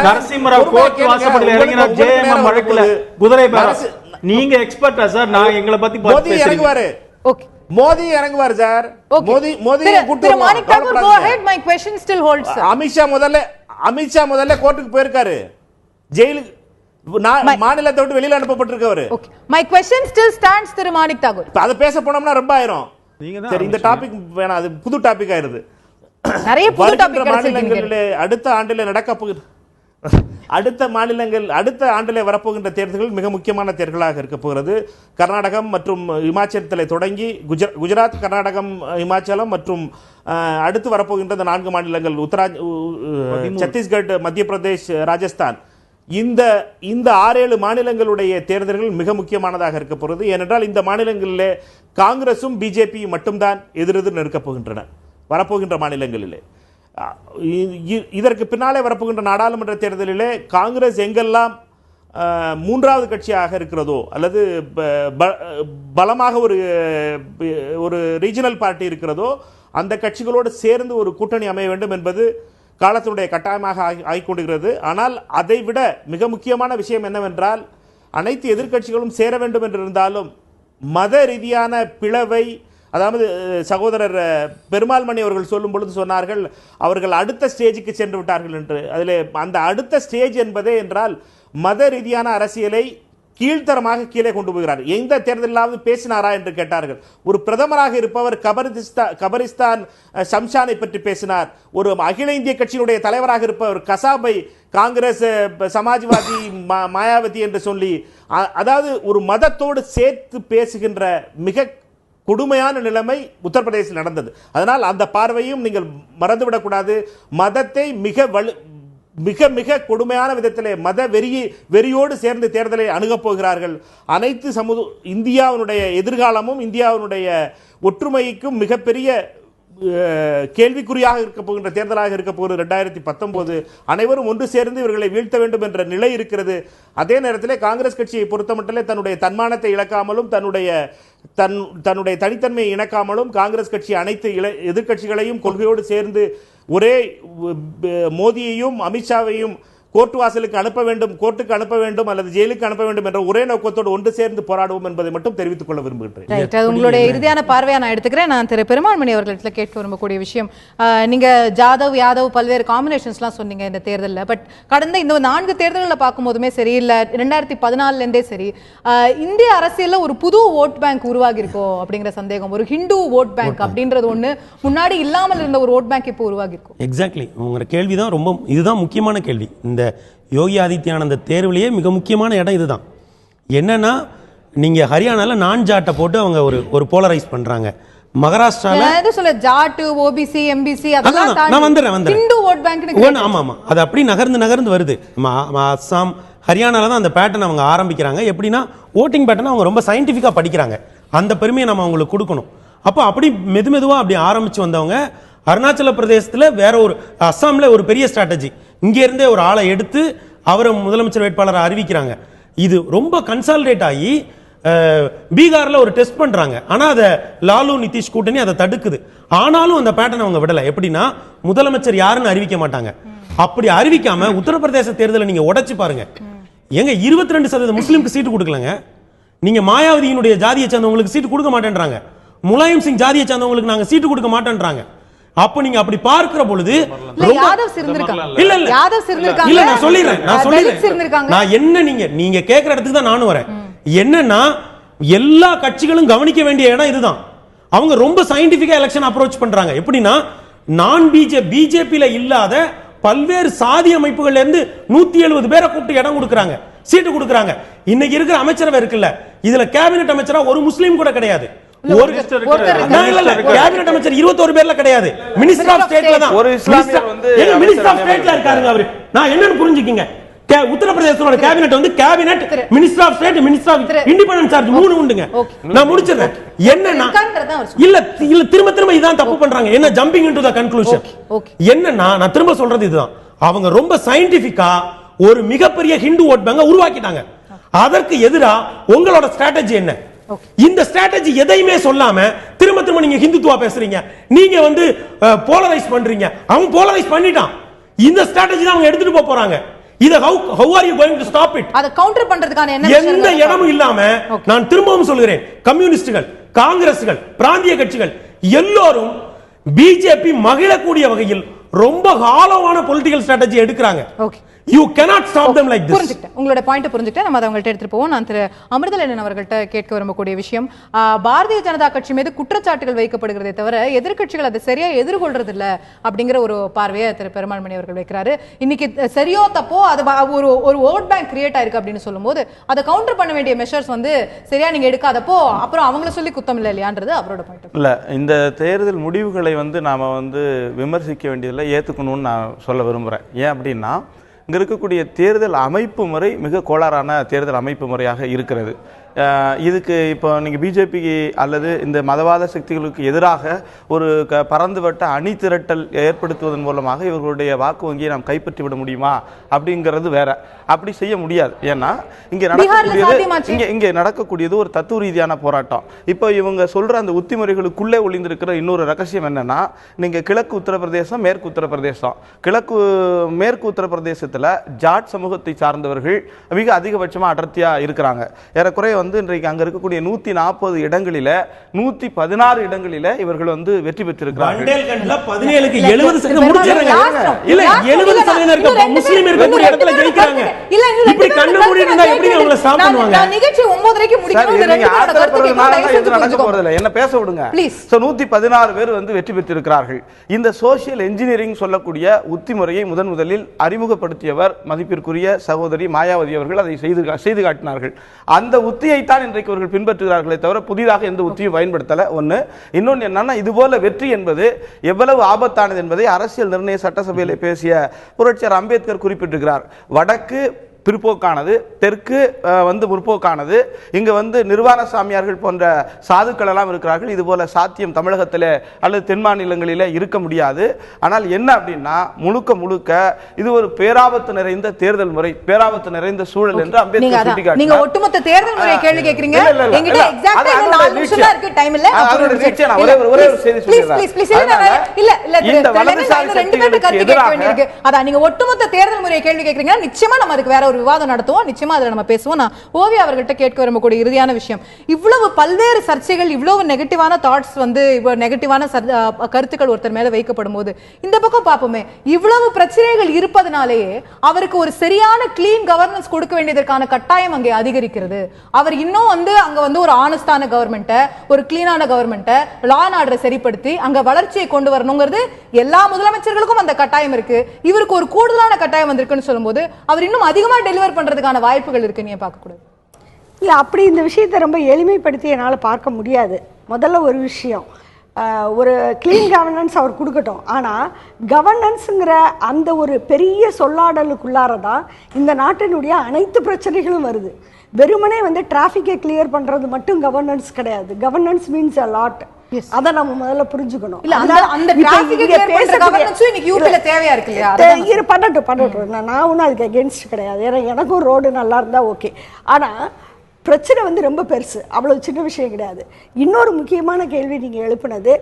நரசிம்மராவ் கோர்ட் வாசப்படியில் இறங்கினார் ஜேஎம்எம் வழக்குல குதிரை பேரம். நீங்க எக்ஸ்பர்ட்டா சார்? நான் எங்களை பத்தி இறங்குவாரு. மோடி இறங்குவார் சார். மோடி அமித்ஷா முதல்ல கோர்ட்டுக்கு போயிருக்காரு. ஜெயிலுக்கு மாநிலத்தை விட்டு வெளியில அனுப்பப்பட்டிருக்காரு. My question still stands திரு மாணிக் தாகூர். அத பேச போனோம்னா ரொம்ப ஆயிரும். சரி, இந்த டாபிக் வேணாம், அது புது டாபிக் ஆயிருது. நிறைய புது டாபிக் மாநிலங்களிலே அடுத்த ஆண்டிலே நடக்க போகுது. அடுத்த ஆண்டிலே வரப்போகின்ற தேர்தல்கள் மிக முக்கியமான தேர்தலாக இருக்க போகிறது. கர்நாடகம் மற்றும் இமாச்சலத்தில் தொடங்கி குஜராத், கர்நாடகம், இமாச்சலம் மற்றும் அடுத்து வரப்போகின்ற இந்த 4 மாநிலங்கள் சத்தீஸ்கட், மத்திய பிரதேஷ், ராஜஸ்தான், இந்த 6-7 மாநிலங்களுடைய தேர்தல்கள் மிக முக்கியமானதாக இருக்க போகிறது. ஏனென்றால் இந்த மாநிலங்களிலே காங்கிரசும் பிஜேபியும் மட்டும்தான் எதிரெதிர் நிற்கப் போகின்றன வரப்போகின்ற மாநிலங்களிலே. இதற்கு பின்னாலே வரப்போகின்ற நாடாளுமன்ற தேர்தலிலே காங்கிரஸ் எங்கெல்லாம் 3வது கட்சியாக இருக்கிறதோ அல்லது பலமாக ஒரு ரீஜனல் பார்ட்டி இருக்கிறதோ அந்த கட்சிகளோடு சேர்ந்து ஒரு கூட்டணி அமைய வேண்டும் என்பது காலத்தினுடைய கட்டாயமாக ஆகிக்கொண்டிருக்கிறது. ஆனால் அதைவிட மிக முக்கியமான விஷயம் என்னவென்றால், அனைத்து எதிர்க்கட்சிகளும் சேர வேண்டும் என்றிருந்தாலும் மத ரீதியான பிளவை, அதாவது சகோதரர் பெருமாள் மணி அவர்கள் சொல்லும் பொழுது சொன்னார்கள் அவர்கள் அடுத்த ஸ்டேஜுக்கு சென்று விட்டார்கள் என்று. அதில் அந்த அடுத்த ஸ்டேஜ் என்பதே என்றால் மத ரீதியான அரசியலை கீழ்த்தரமாக கீழே கொண்டு போகிறார். எந்த தேர்தலாவது பேசினாரா என்று கேட்டார்கள். ஒரு பிரதமராக இருப்பவர் கபரிஸ்தான் ஷம்ஷானை பற்றி பேசினார். ஒரு அகில இந்திய கட்சியினுடைய தலைவராக இருப்பவர் கசாபை காங்கிரஸ், சமாஜ்வாதி, மாயாவதி என்று சொல்லி, அதாவது ஒரு மதத்தோடு சேர்த்து பேசுகின்ற மிக கொடுமையான நிலைமை உத்தரப்பிரதேசத்தில் நடந்தது. அதனால் அந்த பார்வையும் நீங்கள் மறந்துவிடக்கூடாது. மதத்தை மிக மிக கொடுமையான விதத்திலே மத வெறியோடு சேர்ந்து தேர்தலை அணுகப் போகிறார்கள். அனைத்து இந்தியாவினுடைய எதிர்காலமும் இந்தியாவினுடைய ஒற்றுமைக்கும் மிகப்பெரிய கேள்விக்குறியாக இருக்க போகின்ற தேர்தலாக இருக்க போகிறது 2019. அனைவரும் ஒன்று சேர்ந்து இவர்களை வீழ்த்த வேண்டும் என்ற நிலை இருக்கிறது. அதே நேரத்தில் காங்கிரஸ் கட்சியை பொறுத்தமட்டிலே தன்னுடைய தன்மானத்தை இழக்காமலும் தன்னுடைய தனித்தன்மையை இழக்காமலும் காங்கிரஸ் கட்சி அனைத்து எதிர்க்கட்சிகளையும் கொள்கையோடு சேர்ந்து ஒரே மோடியையும் அமித்ஷாவையும் கோர்ட் வாசலுக்கு அனுப்ப வேண்டும், கோர்ட்டுக்கு அனுப்ப வேண்டும் அல்லது ஜெயிலுக்கு அனுப்ப வேண்டும் என்ற ஒரே நோக்கத்தோடு ஒன்று சேர்ந்து போராடுவோம் என்பதை மட்டும் தெரிவித்துக் கொள்ள விரும்புகிறேன். உங்களுடைய இறுதியான பார்வையை நான் எடுத்துக்கிறேன். நான் திரு பெருமாள்மணி அவர்களிடத்தில் கேட்க விரும்பக்கூடிய விஷயம், நீங்க ஜாதவ் யாதவ் பல்வேறு காம்பினேஷன்ஸ்லாம் சொன்னீங்க இந்த தேர்தலில். பட் கடந்த இந்த 4 தேர்தல்களை பார்க்கும்போதுமே சரி, இல்லை 2014 சரி, இந்திய அரசியல்ல ஒரு புது ஓட் பேங்க் உருவாகி இருக்கோ அப்படிங்கிற சந்தேகம். ஒரு ஹிந்து ஓட் பேங்க் அப்படின்றது ஒண்ணு முன்னாடி இல்லாமல் இருந்த ஒரு ஓட் பேங்க் இப்போ உருவாகி இருக்கும். எக்ஸாக்ட்லி, உங்க கேள்விதான் இதுதான் முக்கியமான கேள்வி. இந்த யோகி ஆதித்யநாத் தேர்விலேயே மிக முக்கியமான இடம் இதுதான். என்னன்னா, நீங்க ஹரியானால நான் ஜாட்டை போட்டு அவங்க ஒரு போலரைஸ் பண்றாங்க. மகாராஷ்டிரால சொல்ல ஜாட்டு, ஓபிசி, எம்பிசி அதெல்லாம் நான் வந்துறேன் ஹிந்து ஓட் பேங்க். ஆமா, அது அப்படி நகர்ந்து வருது. அஸ்ஸாம், ஹரியானால தான் அந்த பேட்டர்ன் அவங்க ஆரம்பிக்கிறாங்க. எப்படின்னா, ஓட்டிங் பேட்டர்ன் அவங்க ரொம்ப சயின்டிஃபிக்கா படிக்கிறாங்க. அந்த பெருமையை நம்ம அவங்களுக்கு கொடுக்கணும். அப்போ அப்படி மெதுவா அப்படி ஆரம்பிச்சு வந்தவங்க அருணாச்சல பிரதேசத்துல வேற ஒரு, அஸ்ஸாம்ல ஒரு பெரிய ஸ்ட்ராட்டஜி, இங்க இருந்தே ஒரு ஆளை எடுத்து அவரை முதலமைச்சர் வேட்பாளரை அறிவிக்கிறாங்க. இது ரொம்ப கன்சாலிடேட் ஆகி பீகார்ல ஒரு டெஸ்ட் பண்றாங்க. ஆனா அதை லாலு நிதிஷ் கூட்டணி அதை தடுக்குது. ஆனாலும் அந்த பேட்டர்ன் அவங்க விடல. எப்படின்னா, முதலமைச்சர் யாருன்னு அறிவிக்க மாட்டாங்க. அப்படி அறிவிக்காம உத்தரப்பிரதேச தேர்தலை நீங்க உடைச்சு பாருங்க. எங்க 22% முஸ்லிம்க்கு சீட்டு கொடுக்கலங்க. நீங்க மாயாவதியினுடைய ஜாதியை சேர்ந்தவங்களுக்கு சீட்டு கொடுக்க மாட்டேன்றாங்க. முலாயம் சிங் ஜாதியை சேர்ந்தவங்களுக்கு நாங்க சீட்டு கொடுக்க மாட்டேன்றாங்க. அப்ப நீங்க அப்படி பார்க்கிற பொழுது நான் என்ன, நீங்க கேக்குற இடத்துக்கு தான் நானும் வரேன். என்னன்னா எல்லா கட்சிகளும் கவனிக்க வேண்டிய இடம் இதுதான். அவங்க ரொம்ப சயின்டிபிக்கா எலெக்ஷன் அப்ரோச் பண்றாங்க. எப்படின்னா நான் பிஜேபியில இல்லாத பல்வேறு சாதி அமைப்புகள்ல இருந்து 170 பேரை கூப்பிட்டு இடம் கொடுக்கறாங்க, சீட்டு கொடுக்கறாங்க. இன்னைக்கு இருக்கிற அமைச்சரவை இருக்குல்ல, இதுல கேபினெட் அமைச்சரா ஒரு முஸ்லீம் கூட கிடையாது. ஒரு கேபினெட் அமைச்சர் 21 பேர்ல கிடையாது. மினிஸ்டர் ஆஃப் ஸ்டேட்ல தான் ஒரு இஸ்லாமியர் வந்து மினிஸ்டர் ஆஃப் ஸ்டேட்ல இருக்காருங்க அவரு. நான் என்னன்னு புரிஞ்சுக்கீங்க, உத்தரப்பிரதேசத்தோட கேபினெட் வந்து cabinet, minister of state, minister of independent charge 3 உண்டுங்க. நான் முடிச்சிடுறேன். என்னன்னா இல்ல திரும்ப இதான் தப்பு பண்றாங்க. என்ன ஜம்பிங் இன்டு தி கன்க்ளூஷன். என்னன்னா நான் திரும்ப சொல்றது இதுதான், அவங்க ரொம்ப சயின்டிபிக்கா ஒரு மிகப்பெரிய ஹிந்து ஓட் பேங்க உருவாக்கிட்டாங்க. அதற்கு எதிரா உங்களோட ஸ்ட்ராட்டஜி என்ன? இந்த ஸ்ட்ராட்டஜி எதையுமே சொல்லாம திரும்ப நீங்க ஹிந்துத்துவா பேசுறீங்க, நீங்க வந்து போலரைஸ் பண்றீங்க. அவன் போலரைஸ் பண்ணிட்டான். இந்த ஸ்ட்ராட்டஜி தான் அவங்க எடுத்துட்டு போறாங்க. இத how are you going to stop it? அத கவுண்டர் பண்றதுக்கான என்ன எந்த இடமும் இல்லாம நான் திரும்பவும் சொல்கிறேன், கம்யூனிஸ்டுகள், காங்கிரஸ்கள், பிராந்திய கட்சிகள் எல்லோரும் பிஜேபி மகிழக்கூடிய வகையில் ரொம்ப ஆழமான பொலிட்டிக்கல் ஸ்ட்ராட்டஜி எடுக்கிறாங்க. You cannot stop them like this. புரிஞ்சுக்கிட்டேன், உங்களோட பாயிண்ட் புரிஞ்சுக்கிட்டேன். நம்ம அவங்கள்ட்ட எடுத்துட்டு போவோம். நான் திரு அமிர்தலன் அவர்கள்ட்ட கேட்க விரும்பக்கூடிய விஷயம், பாரதிய ஜனதா கட்சி மீது குற்றச்சாட்டுகள் வைக்கப்படுகிறதே தவிர எதிர்க்கட்சிகள் அதை சரியா எதிர்கொள்றது இல்ல அப்படிங்கிற ஒரு பார்வையை திரு பெருமாள்மணி அவர்கள் வைக்கிறாரு. இன்னைக்கு சரியோ தப்போ அது ஒரு ஓட் பேங்க் கிரியேட் ஆயிருக்கு அப்படின்னு சொல்லும்போது அதை கவுண்டர் பண்ண வேண்டிய மெஷர்ஸ் வந்து சரியா நீங்க எடுக்காதப்போ அப்புறம் அவங்கள சொல்லி குத்தம் இல்லை இல்லையான்றது அவரோட பாயிண்ட். இல்ல, இந்த தேர்தல் முடிவுகளை வந்து நாம வந்து விமர்சிக்க வேண்டியதில்லை, ஏத்துக்கணும்னு நான் சொல்ல விரும்புறேன். ஏன் அப்படின்னா இங்கே இருக்கக்கூடிய தேர்தல் அமைப்பு முறை மிக கோளாறான தேர்தல் அமைப்பு முறையாக இருக்கிறது. இதுக்கு இப்போ நீங்கள் பிஜேபிக்கு அல்லது இந்த மதவாத சக்திகளுக்கு எதிராக ஒரு பறந்துவிட்ட அணி திரட்டல் ஏற்படுத்துவதன் மூலமாக இவர்களுடைய வாக்கு வங்கியை நாம் கைப்பற்றி விட முடியுமா அப்படிங்கிறது வேற. அப்படி செய்ய முடியாது. ஏன்னா இங்கே நடக்கக்கூடியது ஒரு தத்துவ ரீதியான போராட்டம். இப்போ இவங்க சொல்ற அந்த உத்திமுறைகளுக்குள்ளே ஒளிந்திருக்கிற இன்னொரு ரகசியம் என்னன்னா, நீங்க கிழக்கு உத்தரப்பிரதேசம், மேற்கு உத்தரப்பிரதேசம், மேற்கு உத்தரப்பிரதேசத்தில் ஜாட் சமூகத்தை சார்ந்தவர்கள் மிக அதிகபட்சமாக அடர்த்தியா இருக்கிறாங்க. ஏறக்குறைய வந்து இன்றைக்கு அங்க இருக்கக்கூடிய 140 இடங்களில 116 இடங்களில இவர்கள் வந்து வெற்றி பெற்றிருக்கிறார்கள். என்ன பேச விடுங்க. 116 பேர் வந்து வெற்றி பெற்றிருக்கிறார்கள். இந்த சோசியல் என்ஜினியரிங் சொல்லக்கூடிய உத்திமுறையை முதலில் அறிமுகப்படுத்தியவர் மதிப்பிற்குரிய சகோதரி மாயாவதி அவர்கள் அதை செய்து காட்டினார்கள். அந்த உத்தியை தான் இன்றைக்கு அவர்கள் பின்பற்றுகிறார்களே தவிர புதிதாக எந்த உத்தியும் பயன்படுத்தல. ஒன்று. இன்னொன்று என்னன்னா, இது போல வெற்றி என்பது எவ்வளவு ஆபத்தானது என்பதை அரசியல் நிர்ணய சட்டசபையில் பேசிய புரட்சியாளர் அம்பேத்கர் குறிப்பிட்டிருக்கிறார். வடக்கு பிற்போக்கானது, தெற்கு வந்து முற்போக்கானது. இங்க வந்து நிர்வாண சாமியார்கள் போன்ற சாதுக்கள் எல்லாம் இருக்கிறார்கள். இது போல சாத்தியம் தமிழகத்தில் அல்லது தென் மாநிலங்களில் இருக்க முடியாது. ஆனால் என்ன அப்படின்னா, முழுக்க இது ஒரு பேராபத்து நிறைந்த தேர்தல் முறை, பேராபத்து நிறைந்த சூழல் என்று அம்பேத்கர் சுட்டிக்காட்டினார். நீங்க ஒட்டுமொத்த தேர்தல் முறையை கேள்வி கேக்குறீங்க. என்கிட்ட எக்ஸாக்ட்டா 4 நிமிஷம் தான் இருக்கு, டைம் இல்ல. ஒரே ஒரு செய்தி சொல்றேன். இல்ல இந்த வலதுசாரி சக்திகளுக்கு எதிராக அத நீங்க ஒட்டுமொத்த தேர்தல் முறையை கேள்வி கேக்குறீங்க. நிச்சயமா நம்ம அதுக்கு வேற ஒரு விவாதம் நடத்துவோம், நிச்சயமா அதுல நம்ம பேசுவோம். நான் ஓவி அவர்கள்ட்ட கேட்க விரும்பக்கூடிய இறுதியான விஷயம், இவ்வளவு பல்வேறு சர்ச்சைகள், இவ்வளவு நெகட்டிவான தாட்ஸ் வந்து நெகட்டிவான கருத்துக்கள் ஒருத்தர் மேல வைக்கப்படும் போது இந்த பக்கம் பார்ப்போமே, இவ்வளவு பிரச்சனைகள் இருப்பதனாலேயே அவருக்கு ஒரு சரியான கிளீன் கவர்னன்ஸ் கொடுக்க வேண்டியதற்கான கட்டாயம் அங்கே அதிகரிக்கிறது. அவர் இன்னும் வந்து அங்க வந்து ஒரு ஆனஸ்டான கவர்மெண்ட்டை, ஒரு கிளீனான கவர்மெண்ட்டை, லா அண்ட் ஆர்டரை சரிப்படுத்தி அங்க வளர்ச்சியை கொண்டு வரணுங்கிறது எல்லா முதலமைச்சர்களுக்கும் அந்த கட்டாயம் இருக்கு. இவருக்கு ஒரு கூடுதலான கட்டாயம் வந்திருக்குன்னு சொல்லும்போது அவர் இன்னும் அதிகமா டெலிவர் பண்றதுக்கான வாய்ப்புகள் இருக்கு. நீங்க பார்க்க கூடாது இல்ல, அப்படி இந்த விஷயத்தை ரொம்ப எளிமைப்படுத்தி என்னால பார்க்க முடியாது. முதல்ல ஒரு விஷயம், ஒரு கிளீன் கவர்னன்ஸ் அவர் கொடுக்கட்டும். ஆனால் கவர்னன்ஸுங்கிற அந்த ஒரு பெரிய சொல்லாடலுக்குள்ளாரதான் இந்த நாட்டினுடைய அனைத்து பிரச்சனைகளும் வருது. வெறுமனே வந்து டிராஃபிக்கை கிளியர் பண்றது மட்டும் கவர்னன்ஸ் கிடையாது. Governance means a lot. அத நம்ம முதல்ல புரிஞ்சுக்கணும். நான் ஒன்றும் அதுக்கு அகேன்ஸ்ட் கிடையாது. ஏன்னா எனக்கும் ரோடு நல்லா இருந்தா ஓகே. ஆனா பிரச்சனை வந்து ரொம்ப பெருசு, அவ்வளவு சின்ன விஷயம் கிடையாது. இன்னொரு முக்கியமான கேள்வி நீங்க எழுப்பினது,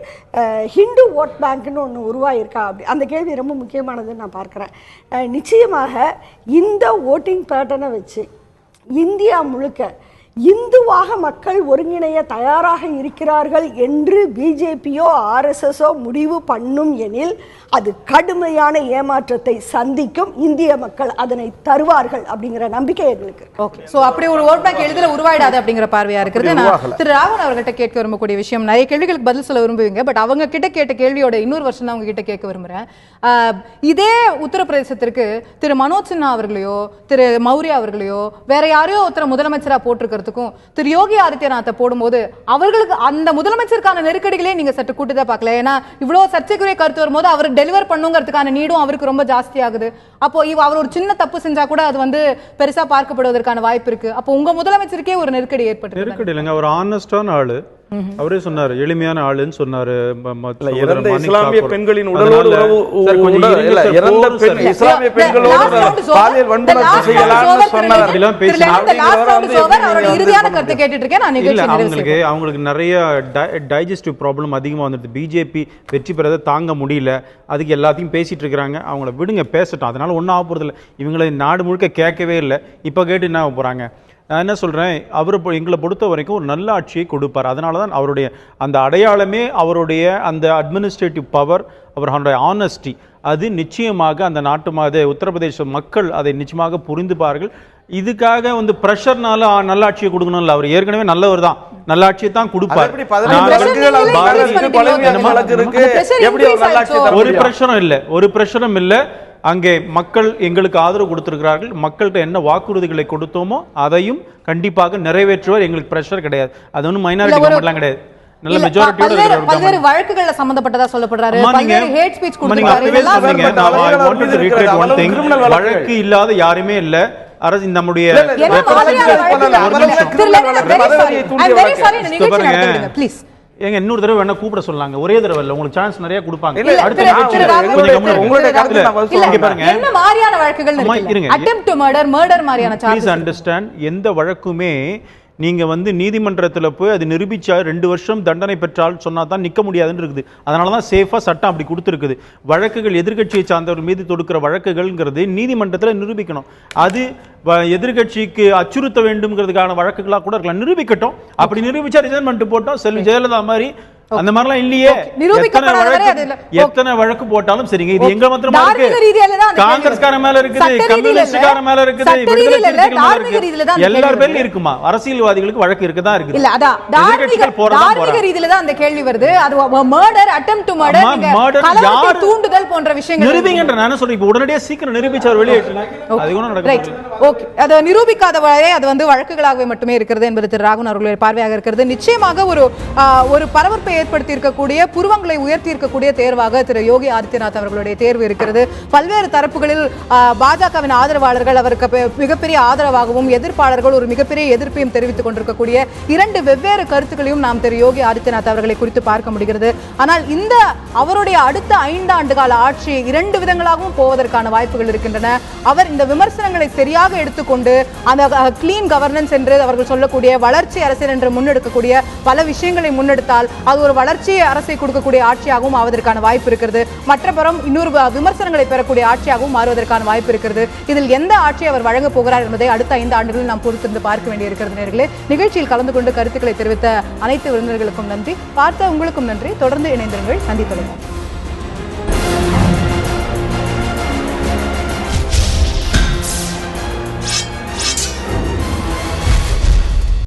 ஹிந்து ஓட் பேங்க்னு ஒன்று உருவாயிருக்கா அப்படி, அந்த கேள்வி ரொம்ப முக்கியமானதுன்னு நான் பார்க்குறேன். நிச்சயமாக இந்த ஓட்டிங் பேட்டர்னை வச்சு இந்தியா முழுக்க இந்துவாக மக்கள் ஒருங்கிணைய தயாராக இருக்கிறார்கள் என்று பிஜேபியோ ஆர்எஸ்எஸோ முடிவு பண்ணும் எனில் அது கடுமையான ஏமாற்றத்தை சந்திக்கும். இந்திய மக்கள் அதனை தருவார்கள் அப்படிங்கிற நம்பிக்கை எங்களுக்கு. ஓகே, சோ அப்படி ஒரு ஓட் பேங்க் எளிதில் உருவாயிடாது அப்படிங்கிற பார்வையா இருக்கிறது. நான் திரு ராகவன் அவர்கிட்ட கேட்க விரும்பக்கூடிய விஷயம், நிறைய கேள்விகளுக்கு பதில் சொல்ல விரும்புவீங்க, பட் அவங்க கிட்ட கேட்ட கேள்வியோட இன்னொரு வருஷம் தான் அவங்க கிட்ட கேட்க விரும்புறேன். இதே உத்தரப்பிரதேசத்திற்கு திரு மனோஜ் சின்ஹா அவர்களையோ திரு மௌரியா அவர்களையோ வேற யாரையோ ஒருத்தர் முதலமைச்சரா போட்டிருக்கிறதுக்கும் திரு யோகி ஆதித்யநாத்தை போடும்போது அவர்களுக்கு அந்த முதலமைச்சருக்கான நெருக்கடிகளே நீங்க சற்று கூட்டுதான் பார்க்கல. ஏன்னா இவ்வளவு சர்ச்சைக்குரிய கருத்து வரும்போது அவர் டெலிவர் பண்ணுங்கிறதுக்கான நீடும் அவருக்கு ரொம்ப ஜாஸ்தி ஆகுது. அப்போ அவர் ஒரு சின்ன தப்பு செஞ்சா கூட அது வந்து பெருசா பார்க்கப்படுவதற்கான வாய்ப்பு இருக்கு. அப்போ உங்க முதலமைச்சருக்கே ஒரு நெருக்கடி ஏற்பட்டு. நெருக்கடி இல்லைங்க, அவர் ஆனஸ்டான ஆளு, அவரே சொன்னாரு, எளிமையான ஆளுன்னு சொன்னாரு. இறந்த இஸ்லாமிய பெண்களின் உடலோடு இறந்த பெண் இஸ்லாமிய பெண்களோடு பாலியல் வன்முறை செய்யலாம்னு சொன்னார். அவங்களுக்கு நிறைய டைஜஸ்டிவ் ப்ராப்ளம் அதிகமா வந்துடுது. பிஜேபி வெற்றி பெறதை தாங்க முடியல, அதுக்கு எல்லாத்தையும் பேசிட்டு இருக்காங்க. அவங்கள விடுங்க, பேசட்டும், அதனால ஒன்றும் ஆக போறது இல்லை. இவங்களை நாடு முழுக்க கேட்கவே இல்லை, இப்போ கேட்டு என்ன ஆக போறாங்க? நான் என்ன சொல்கிறேன், அவர் எங்களை பொறுத்த வரைக்கும் ஒரு நல்ல ஆட்சியை கொடுப்பார். அதனால தான் அவருடைய அந்த அடையாளமே அவருடைய அந்த அட்மினிஸ்ட்ரேட்டிவ் பவர், அவருடைய ஆனஸ்டி, அது நிச்சயமாக அந்த நாட்டு உத்தரப்பிரதேச மக்கள் அதை நிச்சயமாக புரிந்துப்பார்கள். இதுக்காக வந்து பிரஷர்னால நல்லாட்சியை கொடுக்கணும். அவர் ஏற்கனவே நல்லவர் தான், நல்லாட்சியை தான் கொடுப்பார். ஒரு பிரஷரும் இல்லை. அங்கே மக்கள் எங்களுக்கு ஆதரவு கொடுத்திருக்கிறார்கள். மக்கள்கிட்ட என்ன வாக்குறுதிகளை கொடுத்தோமோ அதையும் கண்டிப்பாக நிறைவேற்றுவார். எங்களுக்கு பிரஷர் கிடையாது. அது ஒன்றும் மைனாரிட்டி கவர்மெண்ட்லாம் கிடையாது. நல்ல மெஜாரிட்டியோட இருக்கிற பல்வேறு வழக்குகள்ல சம்பந்தப்பட்டதா சொல்லப்படுறாரு. பல்வேறு ஹேட் ஸ்பீச் கொடுத்திருக்காரு. வழக்கு இல்லாத யாருமே இல்ல. அரசு நம்முடைய ஏங்க இன்னொரு தடவை வேணா கூப்பிட சொல்லாங்க. ஒரே தடவை இல்ல, உங்களுக்கு சான்ஸ் நிறைய கொடுப்பாங்க. என்ன மாதிரியான வழக்குகள் இருக்கு? அட்டெம்ப்ட் டு மர்டர், மர்டர் மாதிரியான சார்ஜஸ். ப்ளீஸ் அண்டர்ஸ்டாண்ட், எந்த வழக்குமே நீங்க வந்து நீதிமன்றத்தில் போய் அது நிரூபிச்சா 2 வருஷம் தண்டனை பெற்றால் சொன்னா தான் நிக்க முடியாதுன்னு இருக்குது. அதனாலதான் சேஃபா சட்டம் அப்படி கொடுத்துருக்குது. வழக்குகள் எதிர்கட்சியை சார்ந்தவர்கள் மீது தொடுக்கிற வழக்குகள்ங்கிறது நீதிமன்றத்தில் நிரூபிக்கணும். அது எதிர்கட்சிக்கு அச்சுறுத்த வேண்டும்ங்கிறதுக்கான வழக்குகளா கூட இருக்கலாம். நிரூபிக்கட்டும். அப்படி நிரூபிச்சா ரிசைன்மெண்ட் போட்டோம். செல்வி ஜெயலலிதா மாதிரி அந்த மாதிரிலாம் இல்லையே. எத்தனை வழக்கு போட்டாலும் சரிங்க. இது எங்க மாத்திரம் காங்கிரஸ்கார மேல இருக்குது, கம்யூனிஸ்ட்கார மேல இருக்குது, எல்லார் பேர்ல இருக்குமா? அரசியல்வாதிகளுக்கு வழக்கு இருக்குதான் இருக்குது. இல்ல அதான் தார்மீக ரீதியில தான் அந்த கேள்வி வருது. அது மர்டர், அட்டெம்ப்ட் டு மர்டர், கலவரத்தை தூண்டுதல் போன்ற விஷயங்கள் நிரூபிங்கன்ற நான் சொல்றேன். இப்போ உடனடியா சீக்கிரம் நிரூபிச்சார் வெளியேற்றணும். அது கூட நடக்குது. ஓகே, அது நிரூபிக்காத வரை அது வந்து வழக்குகளாகவே மட்டுமே இருக்கிறது என்பது திரு ராகவன் அவர்களுடைய பார்வையாக இருக்கிறது. நிச்சயமாக ஒரு பரபரப்பை ஏற்படுத்தி இருக்கக்கூடிய, புருவங்களை உயர்த்தி இருக்கக்கூடிய தேர்வாக திரு யோகி ஆதித்யநாத் அவர்களுடைய தேர்வு இருக்கிறது. பல்வேறு தரப்புகளில் பாஜகவின் ஆதரவாளர்கள் அவருக்கு மிகப்பெரிய ஆதரவாகவும், எதிர்ப்பாளர்கள் ஒரு மிகப்பெரிய எதிர்ப்பையும் தெரிவித்துக் கொண்டிருக்கக்கூடிய 2 வெவ்வேறு கருத்துக்களையும் நாம் திரு யோகி ஆதித்யநாத் அவர்களை குறித்து பார்க்க முடிகிறது. ஆனால் இந்த அவருடைய அடுத்த 5 ஆண்டு கால ஆட்சி 2 விதங்களாகவும் போவதற்கான வாய்ப்புகள் இருக்கின்றன. அவர் இந்த விமர்சனங்களை சரியாக எடுத்துக்கொண்டு அந்த கிளீன் கவர்னன்ஸ் என்று அவர்கள் சொல்லக்கூடிய வளர்ச்சி அரசியல் என்று முன்னெடுக்கக்கூடிய பல விஷயங்களை முன்னெடுத்தால் அது ஒரு வளர்ச்சி அரசை கொடுக்கக்கூடிய ஆட்சியாகவும் ஆவதற்கான வாய்ப்பு இருக்கிறது. மற்றபுறம் இன்னொரு விமர்சனங்களை பெறக்கூடிய ஆட்சியாகவும் மாறுவதற்கான வாய்ப்பு இருக்கிறது. இதில் எந்த ஆட்சி அவர் வழங்க போகிறார் என்பதை அடுத்த 5 ஆண்டுகளில் நாம் பொறுத்திருந்து பார்க்க வேண்டியிருக்கிறது. நேயர்களே, நிகழ்ச்சியில் கலந்து கொண்டு கருத்துக்களை தெரிவித்த அனைத்து விருந்தினர்களுக்கும் நன்றி. பார்த்த உங்களுக்கும் நன்றி. தொடர்ந்து இணைந்திருங்கள். சந்தித்துள்ளோம்.